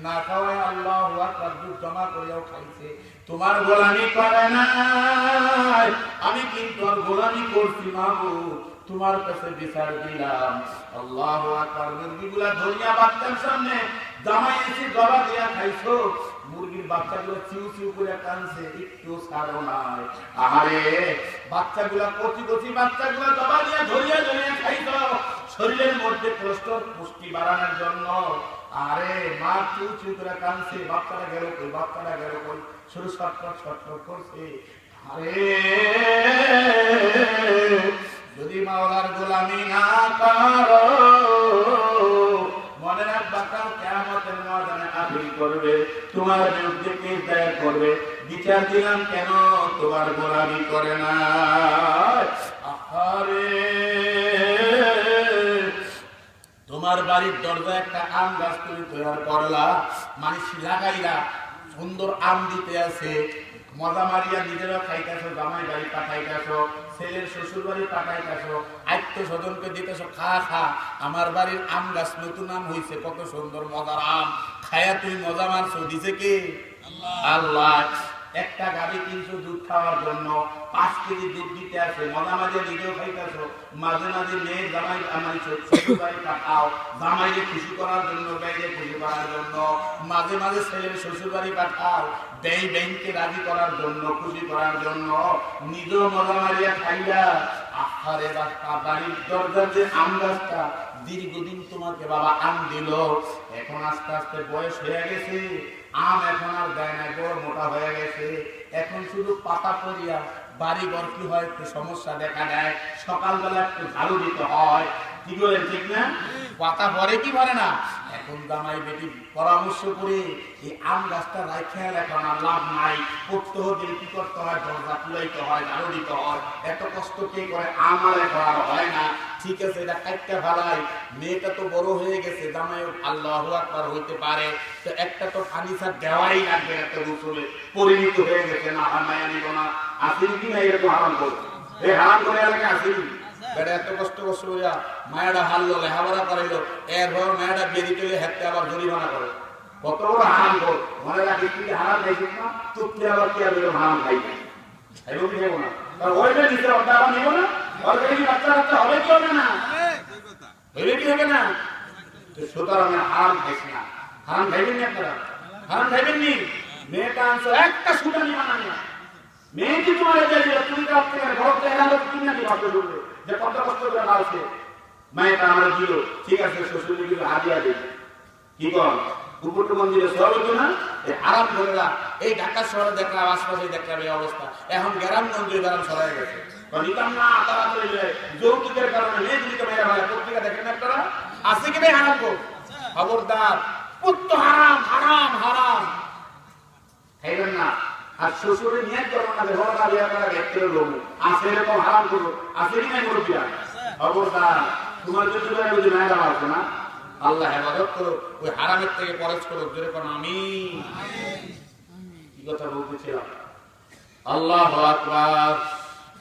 না খাওয়ায় আল্লাহু আকবার দুধ জমা করিয়াও খাইছে, তোমার গোলামি করে না। আমি কিন্তু আর গোলামি করছি মাবুদ, তোমার কাছে বিচার দিলাম। আল্লাহু আকবার। মুরগিগুলা ধরিয়া বাচ্চার সামনে জামাই এসে জবা দিয়া খাইছো, মুরগির বাচ্চাগুলো চিউ চিউ করে কাঁদছে, একটু ছাড়ো নাই। আহারে বাচ্চাগুলা কচি কচি বাচ্চাগুলা জবা দিয়া ধরিয়া ধরিয়া খাইছো, শরীরের মধ্যে পুষ্টি বাড়ানোর জন্য। আরে মা চিউ চিউ করে কাঁদছে, বাচ্চাটা গেল কই, বাচ্চাটা গেল কই, শুধু ছটফট ছটফট করছে। আরে যদি মাওলার গোলামি না করো, মনে রাখবা কাল কিয়ামতের ময়দানে আপিল করবে, তোমার বিরুদ্ধে কেস দায়ের করবে, বিচার দিলাম কেন তোমার গোলামি করে না। আরে তোমার বাড়ির দরজায় একটা আম গাছ তুমি তৈরি করলা, মানুষ লাগাইলা, সুন্দর আম দিতে আছে, মজা মারিয়া নিজেরা খাইতেছো, জামাই বাড়ি পাঠাইতেছো, ছেলের শ্বশুর বাড়ি পাঠাইতেছো, আত্মীয় স্বজনকে দিতেছো, খা খা, আমার বাড়ির আম গাছ নতুন আম হয়েছে, কত সুন্দর মজার আম, খায়া তুমি মজা মারছো, দিছে কে? আল্লাহ। একটা গাভী কিনছো দুধ খাওয়ার জন্য, 5 কেজি দুধ দিতে আছে, মজা মাঝে নিজেও খাইতেছো, মাঝে মাঝে মেয়ে জামাই আমার শ্বশুর বাড়ি পাঠাও, জামাইকে খুশি করার জন্য, মেয়েকে খুশি করার জন্য, মাঝে মাঝে ছেলের শ্বশুর বাড়ি পাঠাও, ব্যাংকে রাজি করার জন্য, খুশি করার জন্য, নিজেও মজা মারিয়া খাইয়া। আহারে বাড়ির দরজার যে আম গাছটা দীর্ঘদিন তোমাকে বাবা আম দিল, এখন আস্তে আস্তে বয়স হয়ে গেছে, আম এখন আর দেয় না, বড় মোটা হয়ে গেছে, এখন শুধু পাতা পড়িয়া বাড়ি ঘর কি হয় একটু সমস্যা দেখা দেয়, সকালবেলা একটু ঝাড়ু দিতে হয়, কি বলেন ঠিক না? পাতা ভরে কি ভরে না? এখন জামাই বেটি পরামর্শ করে এই আম গাছটা রাখা এখন আর লাভ নাই, প্রত্যহ দিন কি করতে হয়, দরজা তুলাইতে হয়, ঝাড়ু দিতে হয়, এত কষ্ট কে করে, আমার এখন আর হয় না, ঠিক আছে এটা কাটতে ভালাই, মেয়েটা তো বড় হয়ে গেছে, জামাই আল্লাহু আকবার হইতে পারে, তো একটা তো ফার্নিচার দেওয়াই লাগবে, একটা রসুলে পরিণত হয়ে গেছে, না হামাই আনিব না, আসিল কি না, এরকম হারাম করছে, এই হারাম করে এলাকা আসিল বেটা এত কষ্ট কষ্ট করিয়া মায়েরা হারলো, লেখাপড়া করাইলো, এরপর মেয়েটা বেরিয়ে চলে হেঁটে আবার জরিমানা করে, কত বড় হারাম কর। মনে রাখি তুই হারাম খাইছিস না, তুই আবার কি আবার হারাম খাইবি, খাইব কি খাইব না, ওইটা নিচে অর্থ আবার নিব না, অলরেডি বাচ্চা বাচ্চা হবে কি হবে না, হইবে কি হবে না, সুতরাং হারাম খাইস না, হারাম খাইবেন না, আপনারা হারাম খাইবেন নি, মেয়েটা আনছো একটা সুদানি বানানি না, মেয়েটি তোমার যে তুমি তো আপনি ঘর থেকে এলাকা তুমি নাকি ভাবতে বলবে যে কত কষ্ট করে লালছে মেয়েটা আমার দিল, ঠিক আছে শ্বশুর দিল হাজিয়া দিল, কি কর কুকুরটা মন্দিরে সব হতো না, আরাম করে না। এই ঢাকা শহরে দেখলাম, আশপাশে দেখলাম এই অবস্থা। এখন গ্রামগঞ্জে গ্রাম সরাই গেছে, নিতাম না তাড়াতাড়ি যৌতুকের কারণে মেয়েগুলিকে মেয়েরা ভালো। পত্রিকা দেখেন না আপনারা, আছে কি নেই হারাম কর, খবরদার পুত্র হারাম হারাম হারাম খাইবেন না। আর শ্বশুরের নিয়ত করবেন না, ব্যবহার না বিয়ে করা দেখতে লোক আছে এরকম হারাম করবো, আছে কি নাই মুরব্বীরা, খবরদার। তোমার যদি মেয়েরা আছে না, আল্লাহ হেফাজত করো, ওই হারামের থেকে পরেজ করো, জোরে করো আমিন। কি কথা বলতেছিলাম, আল্লাহু আকবার।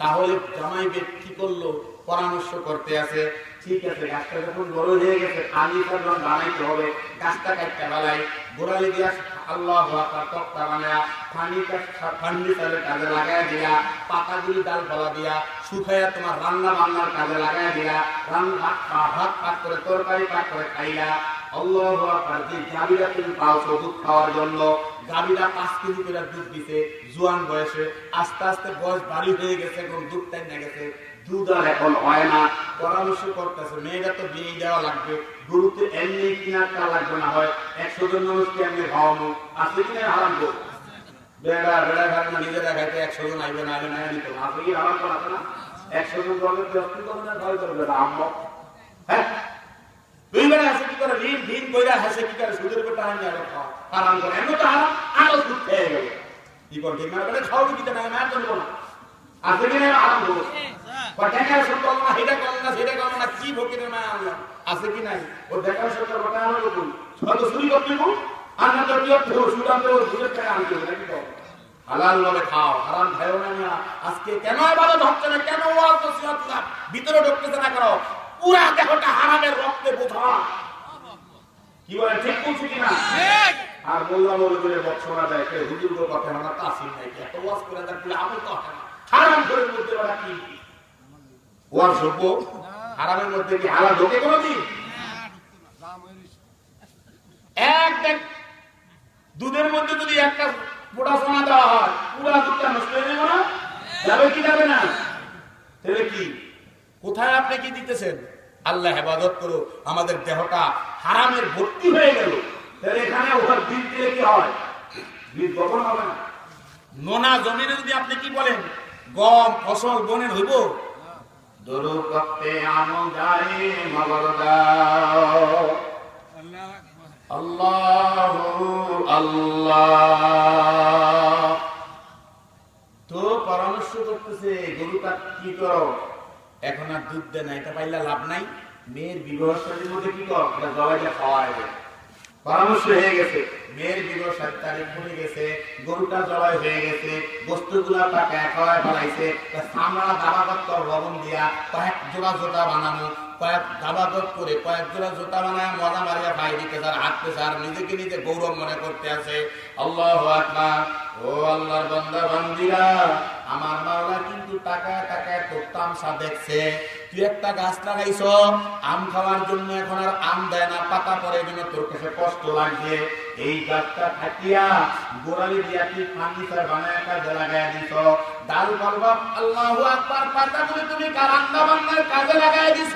তাহলে জামাই কি করলো, পরামর্শ করতে আছে, ঠিক আছে গাছটা যখন বড় হয়ে গেছে পানি যখন বানাইতে হবে, গাছটা কাটতে বালাই গোড়ালি দিয়া আল্লাহু আকবার তক্তা বানায়া ফার্নিচারের কাজে লাগাই দিয়া, পাতাগুলি ডাল ফলা দিয়া শুকাইয়া তোমার রান্না বান্নার কাজে লাগাই দিয়া, ভাত পাক করে তরকারি পাক করে খাইলা। আল্লাহু আকবার। যে গাভীরা তুমি পালছো দুধ খাওয়ার জন্য, গাভীরা 5 কেজি করে দুধ দিছে জোয়ান বয়সে, আস্তে আস্তে বয়স বাড়ি হয়ে গেছে, এখন দুধ টাইনা গেছে, দুধ আর এখন হয় না। পরামর্শ করতেছে মেয়েটা তো বিয়ে দেওয়া লাগবে, গরুতে এমনি কিনারটা লাগবে না হয় 100 জন মানুষকে এমনি খাওয়ানো, আছে কিনা হারাম করো বেড়া বেড়া ঘাট না, নিজেরা খাইতে 100 জন আইবে না, আইবে না নিত না, আছে কি হারাম করা আছে না। 100 জন বলবে ব্যস্ত করবে না, ভয় করবে না আম্মা, হ্যাঁ দুই বেড়া আছে কি করে ঋণ ঋণ কইরা হাসে কি করে সুদের উপর টাইম যাবে হারাম করে, এমন তো হারাম আরো সুদ খেয়ে গেল, কি করতে না বলে খাওয়াবি কি না, না চলবো না, আছে কিনা হারাম করবো দেখার করবো না, এটা করবো না, সেটা করবো না, কি ভক্তির মায়া আনলাম, আছে কি নাই। ও দেখার সত্য ওটা আমার বলুন হয়তো চুরি করতে আর না তো কি সুদান তো সুদের টাকা আনতে হবে নাকি, হালাল ভাবে খাও, হারাম খাও না। আজকে কেন ইবাদত হচ্ছে না, কেন ওয়াজ নসিহত ভিতরে ঢুকতেছে না, করো পুরা দেহটা হারামের রক্তে বোঝা, কি বলে ঠিক বলছি কিনা। আর মোল্লা মৌলবীদের বক্সরা দেয় কে হুজুর কথা না, তাসির নাই এত ওয়াজ করে দেখলে আমল তো হয় না, হারাম করে মধ্যে ওরা কি ওয়াজ সভ্য, হারামের মধ্যে কি হালাল ঢোকে কোনোদিন। এক দুধের মধ্যে যদি একটা মোটা সোনা দেওয়া হয়, পুরা দুধটা নষ্ট হয়ে যাবে না, যাবে কি যাবে না, তাহলে কি কোথায় আপনি কি দিতেছেন। আল্লাহ হেফাজত করো, আমাদের দেহটা হারামের ভর্তি হয়ে গেল, তাহলে এখানে ওখানে বীজ দিলে কি হয়, বীজ বপন হবে না। নোনা জমিনে যদি আপনি কি বলেন গম ফসল বনের হইব, দরু করতে আমল যায় মগর দাও, আল্লাহু আল্লাহ। তো পরামর্শ করতেছে গরুটা কি করো, এখন আর দুধ দেয় না, এটা পাইলে লাভ নাই, মেয়ের বিবাহ সাথীর মধ্যে কি কর, এটা জবাইটা খাওয়ায়। পরামর্শ হয়ে গেছে, মেয়ের বিবাহ সাথী তারিখ পড়ে গেছে, গরুটা জবাই হয়ে গেছে, বস্তুগুলা পাকা খাওয়ায় বানাইছে, সামরা দাবাগত লবণ দিয়া কয়েক জোড়া জোতা বানানো, কয়েক দাবাগত করে কয়েক জোড়া জোতা বানায় মজা মারিয়া ভাই দিতে চার হাঁটতে চার, নিজেকে নিজে গৌরব মনে করতে আছে। আল্লাহু আকবার। ও আল্লাহর বান্দা বান্দিরা, আমার মাওলা কিন্তু টাকায় টাকায় তোর তামসা দেখছে। তুই একটা গাছ লাগাইছ আম খাওয়ার জন্য, এখন আর আম দেয় না, পাতা পরে জন্য তোর কাছে কষ্ট লাগছে। এই গাছটা থাকিয়া গোড়ালি দিয়া তুই ফার্নিচার বানায় কাজে লাগাই দিছ, ডাল পালবা আল্লাহু আকবার পাতাগুলি তুমি রান্না বান্নার কাজে লাগাই দিছ।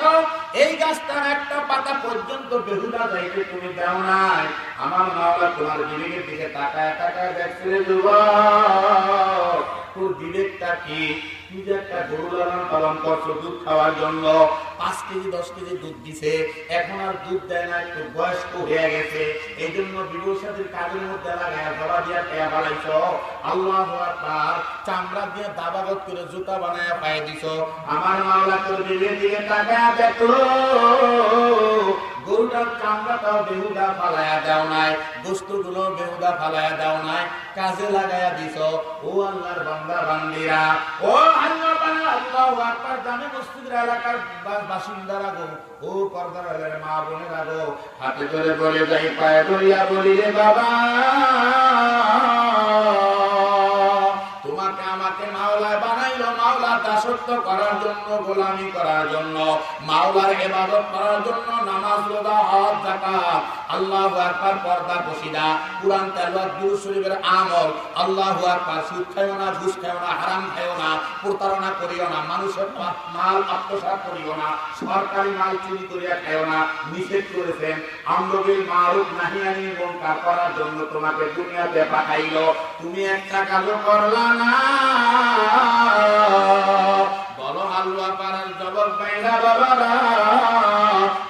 এই গাছটার একটা পাতা পর্যন্ত বেহুদা যাইতে তুমি দাও নাই। আমার মাওলা তোমার বিবেকের দিকে তাকায় তাকায় দেখছিলে যুবক, তোর বিবেকটা কি? তুই যে একটা গরু লালন পালন করছো দুধ খাওয়ার জন্য, 5 কেজি 10 কেজি দুধ দিছে, এখন আর দুধ দেয় না, একটু বয়স্ক হয়ে গেছে, এই জন্য বিবসাদের কাজের মধ্যে লাগায় জবা দিয়া পেয়া বানাইছ। আল্লাহু আকবার। চামড়া দিয়ে দাবাগত করে জুতা বানায় পায়ে দিছ। আমার মাওলা তোর বিবেকের দিকে তাকায় দেখলো, গরুটার চামড়াটাও বেহুদা ফালায়া দাও নাই, বস্তুগুলো বেহুদা ফালায়া দাও নাই, কাজে লাগায়া দিছ। ও আল্লাহর বান্দা বান্দিরা, ও আল্লাহ বান্দা, আল্লাহু আকবার। জামে মসজিদের এলাকার বাসিন্দারা গো, ও পর্দার আলের মা বোনেরা গো, হাতে ধরে বলে যাই, পায়ে ধরিয়া বলি রে বাবা, তোমাকে আমাকে মাওলা বানাইলো, মাওলা দাসত্ব করার জন্য, গোলামি করার জন্য, মাওলার ইবাদত করার জন্য নামাজ, রোজা, হজ, যাকাত, আল্লাহু আকবার, পর্দা পশিদা, কুরআন তেলাওয়াত, দুরূদ শরীফের আমল, আল্লাহু আকবার, সুদ খাইও না, ঘুষ খাইও না, হারাম খাইও না, প্রতারণা করিও না, মানুষের মাল আত্মসাৎ করিও না, সরকারি মাল চুরি করিয়া খাইও না নিষেধ করেছেন। আমর বিল মারুফ নাহি আনিল মুনকার করার জন্য তোমাকে দুনিয়াতে পাঠাইলো, তুমি একটা কাজও করলা না। বলো আল্লাহ পারার জবাব পাইলা বাবারা,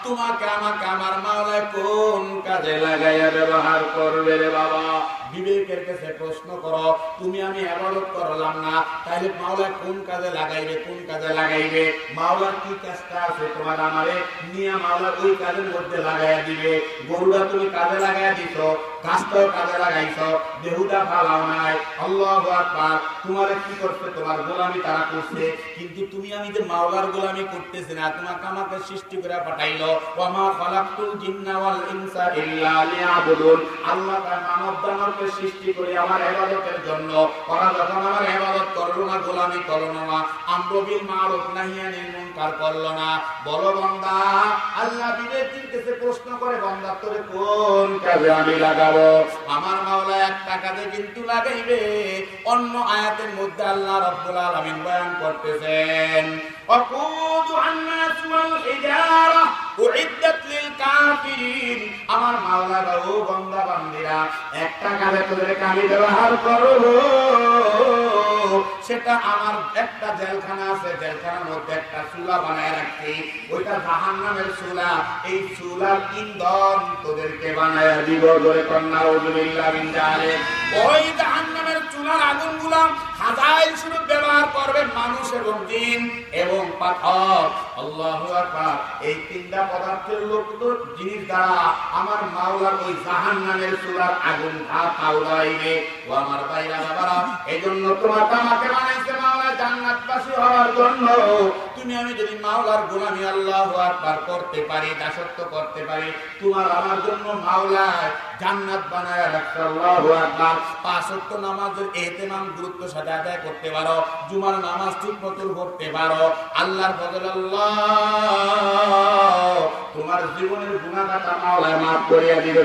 তোমাকে আমাকে আমার মাওলা কোন কাজে লাগাইয়া ব্যবহার করবে রে বাবা? বিবেকের কাছে প্রশ্ন করো, তুমি আমি ইবাদত করলাম না, তাইলে মাওলা কোন কাজে লাগাইবে? কোন কাজে লাগাইবে? মাওলার কি কাজটা আছে তোমার আমারে নিয়ে মাওলা ওই কাজের মধ্যে লাগাইয়া দিবে। গরুটা তুমি কাজে লাগাইয়া দিছো, গাছটাও কাজে লাগাইছো, দেহুটা ফালাও নাই। আল্লাহু আকবার। তোমারে কি করছে? তোমার গোলামি তারা করছে, কিন্তু তুমি আমি যে মাওলার গোলামি করতেছি না, তোমাকে আমাকে সৃষ্টি করে পাঠাইলো। ওয়া মা খালাকতুল জিন্না ওয়াল ইনসা ইল্লা লিয়াবুদুন। আল্লাহ তার মানব দানবকে সৃষ্টি করে আমার ইবাদতের জন্য। ওরা যখন আমার ইবাদত করলো না, গোলামি করলো না, আমর বিল মারুফ নাহি আনিল মুনকার করলো না, বলো বান্দা, আল্লাহ বিবেকের কাছে প্রশ্ন করে, বান্দা তোরে কোন কাজে আমি লাগাবো? আমার মাওলা একটা কাজে কিন্তু লাগাইবে। অন্য আয়াতের মধ্যে আল্লাহ রাব্বুল আলামিন বয়ান করতেছেন, ওয়াকুদু আন-নাস ওয়াল হিজারা উইদ্দাত লিল কাফিরিন। আমার মাওলা ও বান্দা বান্দিরা, একটা কাজে তোদেরকে আমি ব্যবহার করব, সেটা আমার একটা জেলখানা আছে, জেলখানার মধ্যে একটা চুলা বানায় রাখছি, ওইটা জাহান্নামের চুলা। এই চুলার ইন্ধন তোদেরকে বানায় দিব। ধরে কন্যা উযুবিল্লাহ মিন যালিক। ওই জাহান্নামের চুলার আগুনগুলো হাজাইল স্বরূপ ব্যবহার করবে মানুষ এবং জিন এবং পাথর। আল্লাহু আকবার। এই তিনটা পদার্থের লোক জিনিস দ্বারা আমার মাওলার ওই জাহান্নামের চুলার আগুন আউড়াইবে। ও আমার ভাইরা বাবারা, এইজন্য তোমাকে আমাকে বানাইছে মাওলা জান্নাতবাসী হওয়ার জন্য। তুমি আমি যদি মাওলার গোলামি আল্লাহু আকবার করতে পারি, দাসত্ব করতে পারি, তোমার আমার জন্য মাওলা জান্নাত বানায় রাখছে। আল্লাহু আকবার। পাঁচ ওয়াক্ত নামাজের ইহতিমাম গুরুত্ব সাথে আদায় করতে পারো, জুমার নামাজ ঠিক মতো পড়তে পারো, আল্লাহর ফজল আল্লাহ তোমার জীবনের গুনাহটা মাওলা মাফ করিয়া দিবে।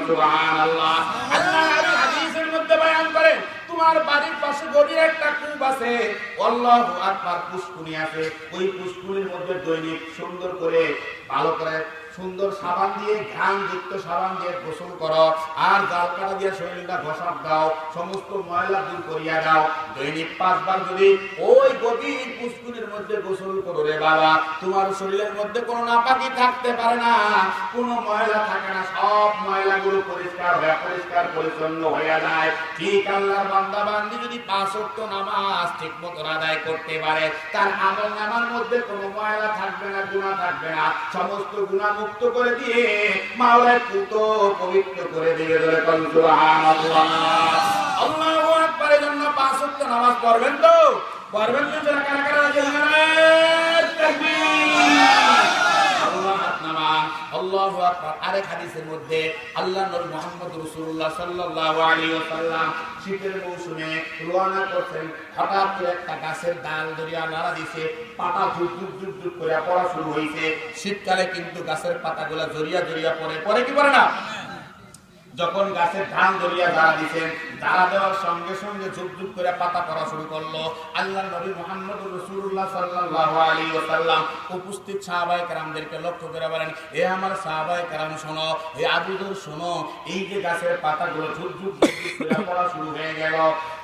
সুবহানাল্লাহ। আল্লাহ হাদিসের মধ্যে বয়ান করেন, তোমার বাড়ির পাশে গভীর একটা কূপ আছে, আল্লাহু আকবার, পুষ্কুনি আছে, ওই পুষ্কুনির মধ্যে দৈনিক সুন্দর করে ভালো করে সুন্দর সাবান দিয়ে, ঘ্রাণ যুক্ত সাবান দিয়ে গোসল করো, আর জাল কাটা দিয়ে শরীরটা ঘষাপ দাও, সমস্ত ময়লা দূর করিয়া দাও। দৈনিক 5 বার যদি ওই গভীর পুষ্কুনির মধ্যে গোসল করো রে বাবা, তোমার শরীরের মধ্যে কোনো নাপাকি থাকতে পারে না, কোনো ময়লা থাকে না, সব ময়লাগুলো পরিষ্কার হয়ে পরিষ্কার পরিচ্ছন্ন হয়ে যায়। ঠিক আল্লাহর বান্দা বান্দি যদি 5 ওয়াক্ত নামাজ ঠিক মতো আদায় করতে পারে, তার আমল নামার মধ্যে কোনো ময়লা থাকবে না, গুনাহ থাকবে না, সমস্ত গুনাহ মুক্ত করে দিয়ে মাওলা পুত পবিত্র করে দিয়ে। ধরে কোন সুবহানাল্লাহ। আল্লাহু আকবার। এর জন্য 5 ওয়াক্ত নামাজ পড়বেন তো? পড়বেন তো? যারা কারা কারা আছেন তাকবীর। আল্লাহু আকবার। আরেক হাদিসের মধ্যে আল্লাহ নবী মুহাম্মদ রাসূলুল্লাহ সাল্লাল্লাহু আলাইহি ওয়াসাল্লাম শীতের মৌসুমে রওনা করতেন, হঠাৎ করে একটা গাছের ডাল ধরিয়া নাড়া দিছে, পাতা ঝুপ ঝুপ ঝুপ ঝুপ করে পড়া শুরু হইছে। শীতকালে কিন্তু গাছের পাতাগুলা জড়িয়া জড়িয়া পড়ে, পড়ে কি পড়ে না? যখন গাছের ধান ধরিয়া দাঁড়া দিচ্ছেন, দাঁড়া দেওয়ার সঙ্গে সঙ্গে ঝুপ ঝুপ করে পাতা পড়া শুরু করলো। আল্লাহ নবী মুহাম্মদ রাসূলুল্লাহ সাল্লাল্লাহু আলাইহি ওয়াসাল্লাম উপস্থিত সাহাবায়ে কেরামদেরকে লক্ষ্য করে বলেন, এ আমার সাহাবায়ে কেরাম শোনো, হে আবু যর শোনো, এই যে গাছের পাতাগুলো ঝুপ ঝুপ করে পড়া শুরু হয়ে গেল,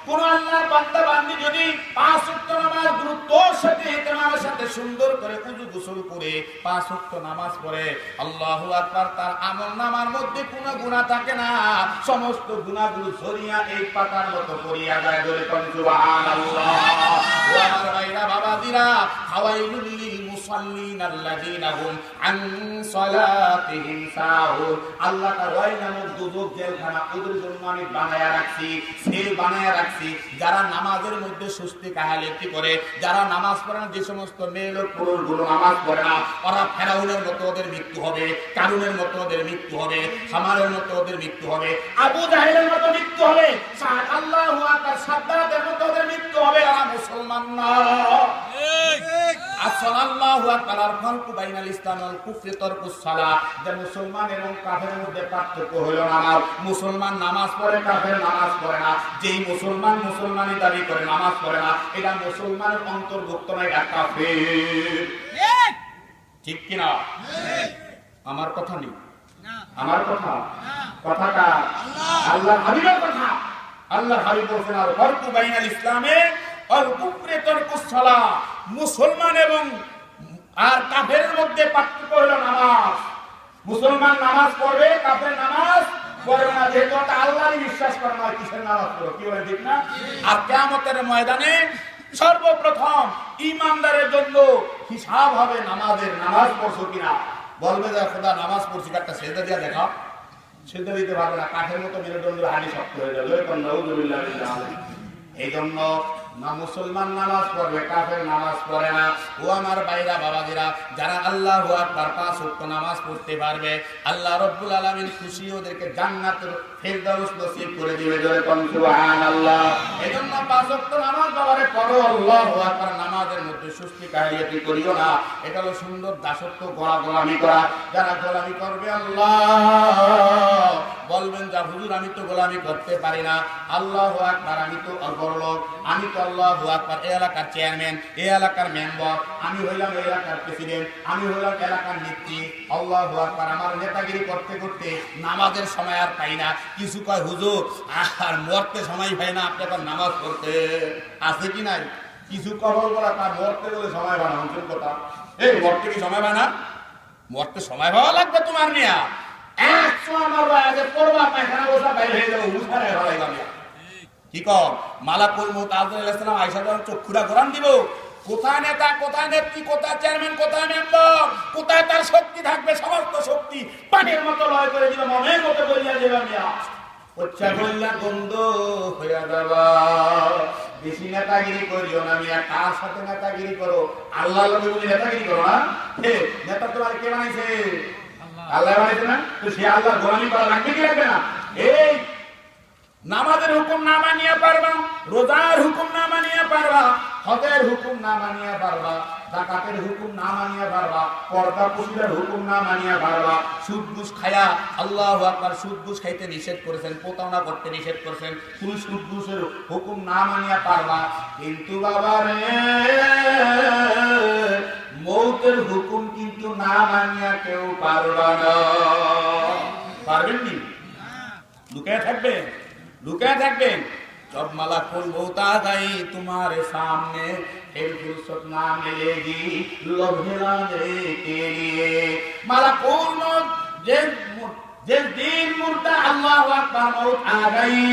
কোন আল্লাহর বান্দা বান্দি যদি 5 ওয়াক্ত নামাজ গুরুত্বের সাথে ইহতিমামের সাথে সুন্দর করে ওযু গোসল করে 5 ওয়াক্ত নামাজ পড়ে, আল্লাহু আকবার, তার আমলনামার মধ্যে কোনো গুনাহ থাকে না, সমস্ত গুনাহগুলো ঝরিয়া এই পাতার মতো পড়িয়া যায়। ধরে কোন সুবহানাল্লাহ। ও আমার ভাইরা বাবাজিরা, ফাওয়াইলুল লিল মুসাল্লিন আল্লাযীনা হুম আন সালাতিহিম সাহুন। আল্লাহ তাআলা ওই নামক দুজক জেলখানা ওদের জন্য আমি বানায়া রাখছি, সেল বানায়া রাখছি। যারা নামাজের মধ্যে সুস্তি কাহালিতি করে, যারা নামাজ পড়ে না, যে সমস্ত মেয়ে লোক পুরুষগুলো নামাজ পড়ে না, ওরা ফেরাউনের মতো ওদের মৃত্যু হবে, কারুনের মতো ওদের মৃত্যু হবে, হামারের মতো ওদের মৃত্যু হবে, আবু জাহেলের মতো মৃত্যু হবে, আল্লাহু আকবার, সাদ্দাতের মতো ওদের মৃত্যু হবে। ওরা মুসলমান না। আকবার। আল ফারকু বাইনাল ইসলাম ওয়াল কুফরি তারকুস সালাহ, যে মুসলমান এবং কাফেরের মধ্যে পার্থক্য হলো নামাজ। মুসলমান নামাজ পড়ে, কাফের নামাজ পড়ে না। যেই মুসলমান মুসলমানি দাবি করে নামাজ পড়ে না, এটা মুসলমানের অন্তর্ভুক্ত নয়, এটা কাফের। ঠিক কিনা? আমার কথা নেই, আমার কথা, কথাটা আল্লাহ হাবিবের কথা। আল্লাহ হাবিব বলেছেন আল ফারকু বাইনাল ইসলামে ওয়াল কুফরি তারকুস সালাহ, মুসলমান এবং আর কাফেরের মধ্যে পার্থক্য হলো নামাজ। মুসলমান নামাজ পড়বে, কাফের নামাজ পড়বে না। যেহেতু এটা আল্লাহরই বিশ্বাস করে না, কিসের নামাজ পড়ো? কি বলে ঠিক না? আর কিয়ামতের ময়দানে সর্বপ্রথম ঈমানদারের জন্য হিসাব হবে নামাজের। নামাজ পড়ছো কিনা? বলবে যে খোদা নামাজ পড়ছি, একটা সেজদা দিয়া দেখা। সেজদা দিতে পারবে না, কাঠের মতো মেরুদণ্ড হাড়ি শক্ত হয়ে যাবে। এই জন্য না মুসলমান নামাজ পড়বে, কাফের নামাজ পড়ে না। ও আমার ভাইরা বাবাজিরা, যারা আল্লাহু আকবার 5 ওয়াক্ত নামাজ পড়তে পারবে, আল্লাহ রাব্বুল আলামিন খুশি ওদেরকে জান্নাতের ফেরদাউস নসিব করে দিবে। জোরে কোন সুবহানাল্লাহ। এজন্য 5 ওয়াক্ত নামাজ বাবারে পড়ো, আল্লাহু আকবার। নামাজের মধ্যে সুস্তি কাহিয়াতি করিও না। এটা হলো সুন্দর দাসত্ব, গোলামি করা। যারা গোলামি করবে, আল্লাহ বলবেন যা হুজুর আমি তো গোলামি করতে পারি না। আল্লাহু আকবার, আমি তো বড় লোক, আমি তো আল্লাহু আকবার এই এলাকার চেয়ারম্যান, এই এলাকার মেম্বার, আমি হইলাম এই এলাকার প্রেসিডেন্ট, আমি হইলাম এলাকার নেত্রী। আল্লাহু আকবার। আমার নেতাগিরি করতে করতে নামাজের সময় আর পাই না। কিছু কয় হুজুর আর মরতে সময় পাই না, আপনি এখন নামাজ পড়তে আছে কি নাই? কিছু কবল বলা তার মরতে বলে সময় পায় না। অঞ্চল কথা, এই মরতে কি সময় পায় না? মরতে সময় পাওয়া লাগবে তোমার মিয়া। কি কর মালাকুল মউত আজরাইল আলাইহিস সালাম আয়েশা যখন চক্ষুরা ঘোরান দিব, কোথায় নেতা, কোথায় নেত্রী, কোথায় চেয়ারম্যান, কোথায় মেম্বার, কোথায় তার শক্তি থাকবে, সমস্ত শক্তি পানির মতো লয় করে দিবে, মনের মতো বলিয়া দেবে মিয়া। উচ্চা বললা গন্ধ হইয়া যাবা। বেশি নেতাগিরি করিও না মিয়া। কার সাথে নেতাগিরি করো? আল্লাহর নবী বলে নেতাগিরি করো না। নেতা তোমার কে বানাইছে? আল্লাহ বানাইছে না? তো সে আল্লাহর গোলামি করা লাগবে কি লাগবে না? এই নামাজের হুকুম না মানিয়া পারবা, রোজার হুকুম না মানিয়া পারবা, হজের হুকুম না মানিয়া পারবা, যাকাতের হুকুম না মানিয়া পারবা, পর্দা পুরুষের হুকুম না মানিয়া পারবা, সুদ ঘুষ খায়া, আল্লাহু আকবার, সুদ ঘুষ খাইতে নিষেধ করেছেন, প্রতারণা করতে নিষেধ করেছেন, তুমি সুদ ঘুষের হুকুম না মানিয়া পারবা। কিন্তু বাবা রে, মৌতের হুকুম কিন্তু না মানিয়া কেউ পারবা না। পারবেন কি? লুকায় থাকবেন, লুকায় থাকবেন। जब मलकुल मौत आ गई तुम्हारे सामने, फिर फुर्सत ना मिलेगी लम्हे लाने के लिए। मलकुल मौत जिस दिन मुर्दा अल्लाह अकबर मौत आ गई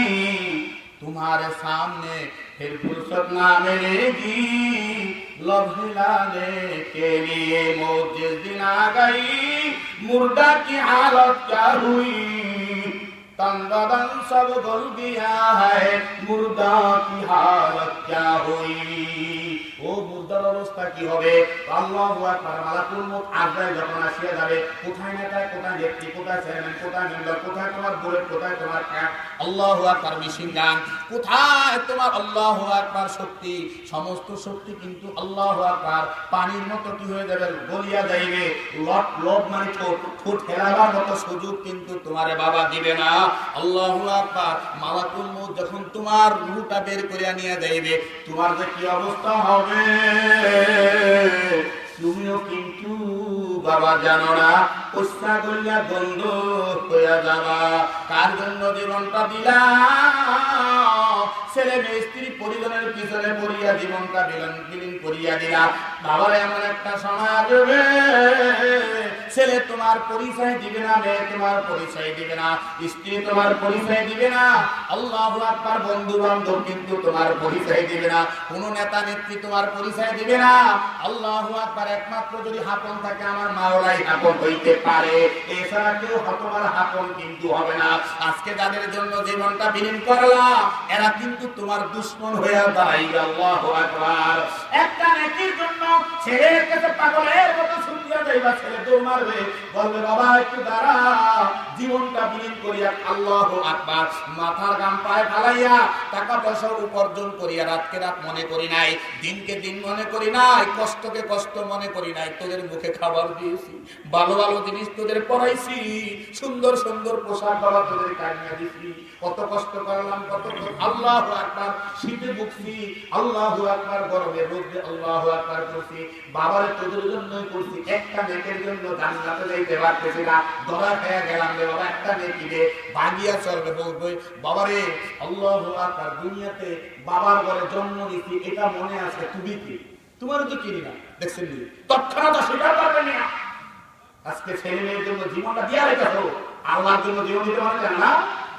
तुम्हारे सामने, फिर फुर्सत ना मिलेगी लम्हे लाने के लिए। मौत जिस दिन आ गई मुर्दा की हालत क्या हुई, तन बदन सब गल गया है, मुर्दा की हालत क्या हुई। ও মুর্দার অবস্থা কি হবে? আল্লাহু আকবার। মালাকুল মউত আজরাইল যখন আসিয়া যাবে, কোথায় নেতা, কোথায় নেত্রী, কোথায় চেয়ারম্যান, কোথায় মেম্বার, কোথায় তোমার বুলেট, কোথায় তোমার ট্যাঙ্ক, আল্লাহু আকবার মেশিন গান, কোথায় তোমার আল্লাহু আকবার শক্তি, সমস্ত শক্তি কিন্তু আল্লাহু আকবার পানির মতো কি হয়ে যাবে, গলিয়া যাইবে। লট লট মানে ঠোঁট ফেলাবার মতো সুযোগ কিন্তু তোমারে বাবা দিবে না। আল্লাহু আকবার। মালাকুল মউত যখন তোমার রূহটা বের করিয়া নিয়ে যাইবে, তোমার যে কি অবস্থা হবে তুমিও কিন্তু বাবা জানো না। উস্তা গলিয়া গন্ধ হইয়া যাবা। কার জন্য জীবনটা দিলা? ছেলে মেয়ে স্ত্রী পরিজনের পিছনে পড়িয়া জীবনটা বিলীন করিয়া দিলা। বাবার এমন একটা সময় আসবে, ছেলে তোমার পরিচয় দিবে না, মেয়ে তোমার পরিচয় দিবে না, স্ত্রী তোমার পরিচয় দিবে না, আল্লাহু আকবার, বন্ধু বান্ধব কিন্তু তোমার পরিচয় দিবে না, কোন নেতা নেত্রী তোমার পরিচয় দিবে না। আল্লাহু আকবার। একমাত্র যদি হাপন থাকে আমার মাওলাই হাপন হইতে পারে, এছাড়া কেউ তোমার হাপন কিন্তু হবে না। আজকে যাদের জন্য জীবনটা বিলীন করলা, এরা কিন্তু তোমার দুশমন হয়ে দাঁড়াইবে। আল্লাহু আকবার। একটা নেকির জন্য ছেলের কাছে পাগলের মতো ছুটিয়া যাইবা ছেলে দৌড় মারবে, বলবে বাবা একটু দাঁড়া, জীবনটা বিলীন করিয়া আল্লাহু আকবার, মাথার গাম পায়ে ফালাইয়া টাকা পয়সা উপার্জন করিয়া রাতকে রাত মনে করি নাই, দিনকে দিন মনে করি নাই, কষ্টকে কষ্ট মনে করি নাই। তোদের মুখে খাবার দিয়েছি, ভালো ভালো জিনিস তোদের পড়াইছি, সুন্দর সুন্দর পোশাক বাবা তোদের কানিয়ে দিছি, কত কষ্ট করলাম, কত আল্লাহু আকবার, শীতে ভুগছি আল্লাহু আকবার, গরমে রোদে আল্লাহু আকবার করছি, বাবারে তোদের জন্যই করছি, একটা নেকের জন্য জান্নাতে যাইতে পারতেছি না, ধরা খেয়ে গেলাম রে বাবা, একটা নেকি দে, ভাগিয়া চলবে বলবে বাবারে আল্লাহু আকবার, দুনিয়াতে বাবার ঘরে জন্ম নিছি এটা মনে আছে, তুমি কি তোমারও তো কিনি না, দেখছেন তৎক্ষণাৎ স্বীকার করবেন না। আজকে ছেলে মেয়ের জন্য জীবনটা দিয়া রেখেছো, আল্লাহর জন্য জীবন দিতে পারে না,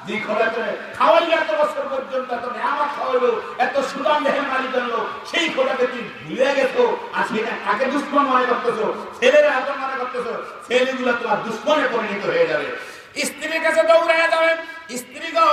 যে খোলাতে খাওয়াইলে এত বছর পর্যন্ত এত নেয়ামত খাওয়াইলো, এত সুদাম দেহের মালিক আনলো, সেই খোলাতে তুমি ভুলে গেছো, আর সেটা কাকে দুশ্মন মনে করতেছো, ছেলেরা আপন মনে করতেছো, ছেলেগুলো তোমার দুশ্মনে পরিণত হয়ে যাবে। স্ত্রীর কাছে দৌড়ায় যাবে, স্ত্রী গো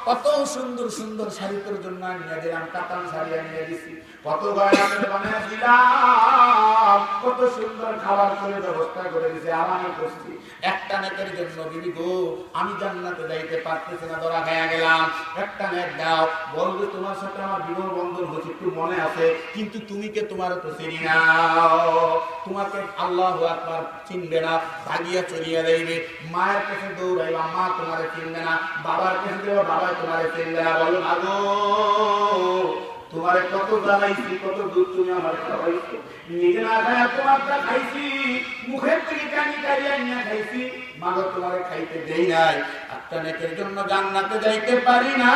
কত সুন্দর সুন্দর শাড়ি তোর জন্য আনিয়ে দিলাম, কাতান শাড়ি আনিয়ে দিছি, কত গয়না করে বানিয়ে দিলাম, কত সুন্দর খাবার করে ব্যবস্থা করে দিছি, আরাম করছি, একটা নেকের জন্য বিবি গো আমি জান্নাতে যাইতে পারতেছি না, ধরা খেয়ে গেলাম, একটা নেক দাও। বলবে তোমার সাথে আমার বিবাহ বন্ধন হচ্ছে একটু মনে আছে, কিন্তু তুমি কে, তোমার তো চিনি না, তোমাকে আল্লাহু আকবার চিনবে না, ভাগিয়া চলিয়া যাইবে, মায়ের কাছে দৌড়াইবা, মা তোমারে চিনবে না, বাবার কাছে দেবা, বাবা তোমারে চিনবে না, বলো না গো তোমারে কত জানাইছি, কত দুধ তুমি আমার খাওয়াইছো, নিজে না খায়া তোমারটা খাইছি, মুখের থেকে কানি কারিয়া নিয়ে খাইছি, মাগো তোমারে খাইতে দেই নাই, একটা নেকের জন্য জান্নাতে যাইতে পারি না,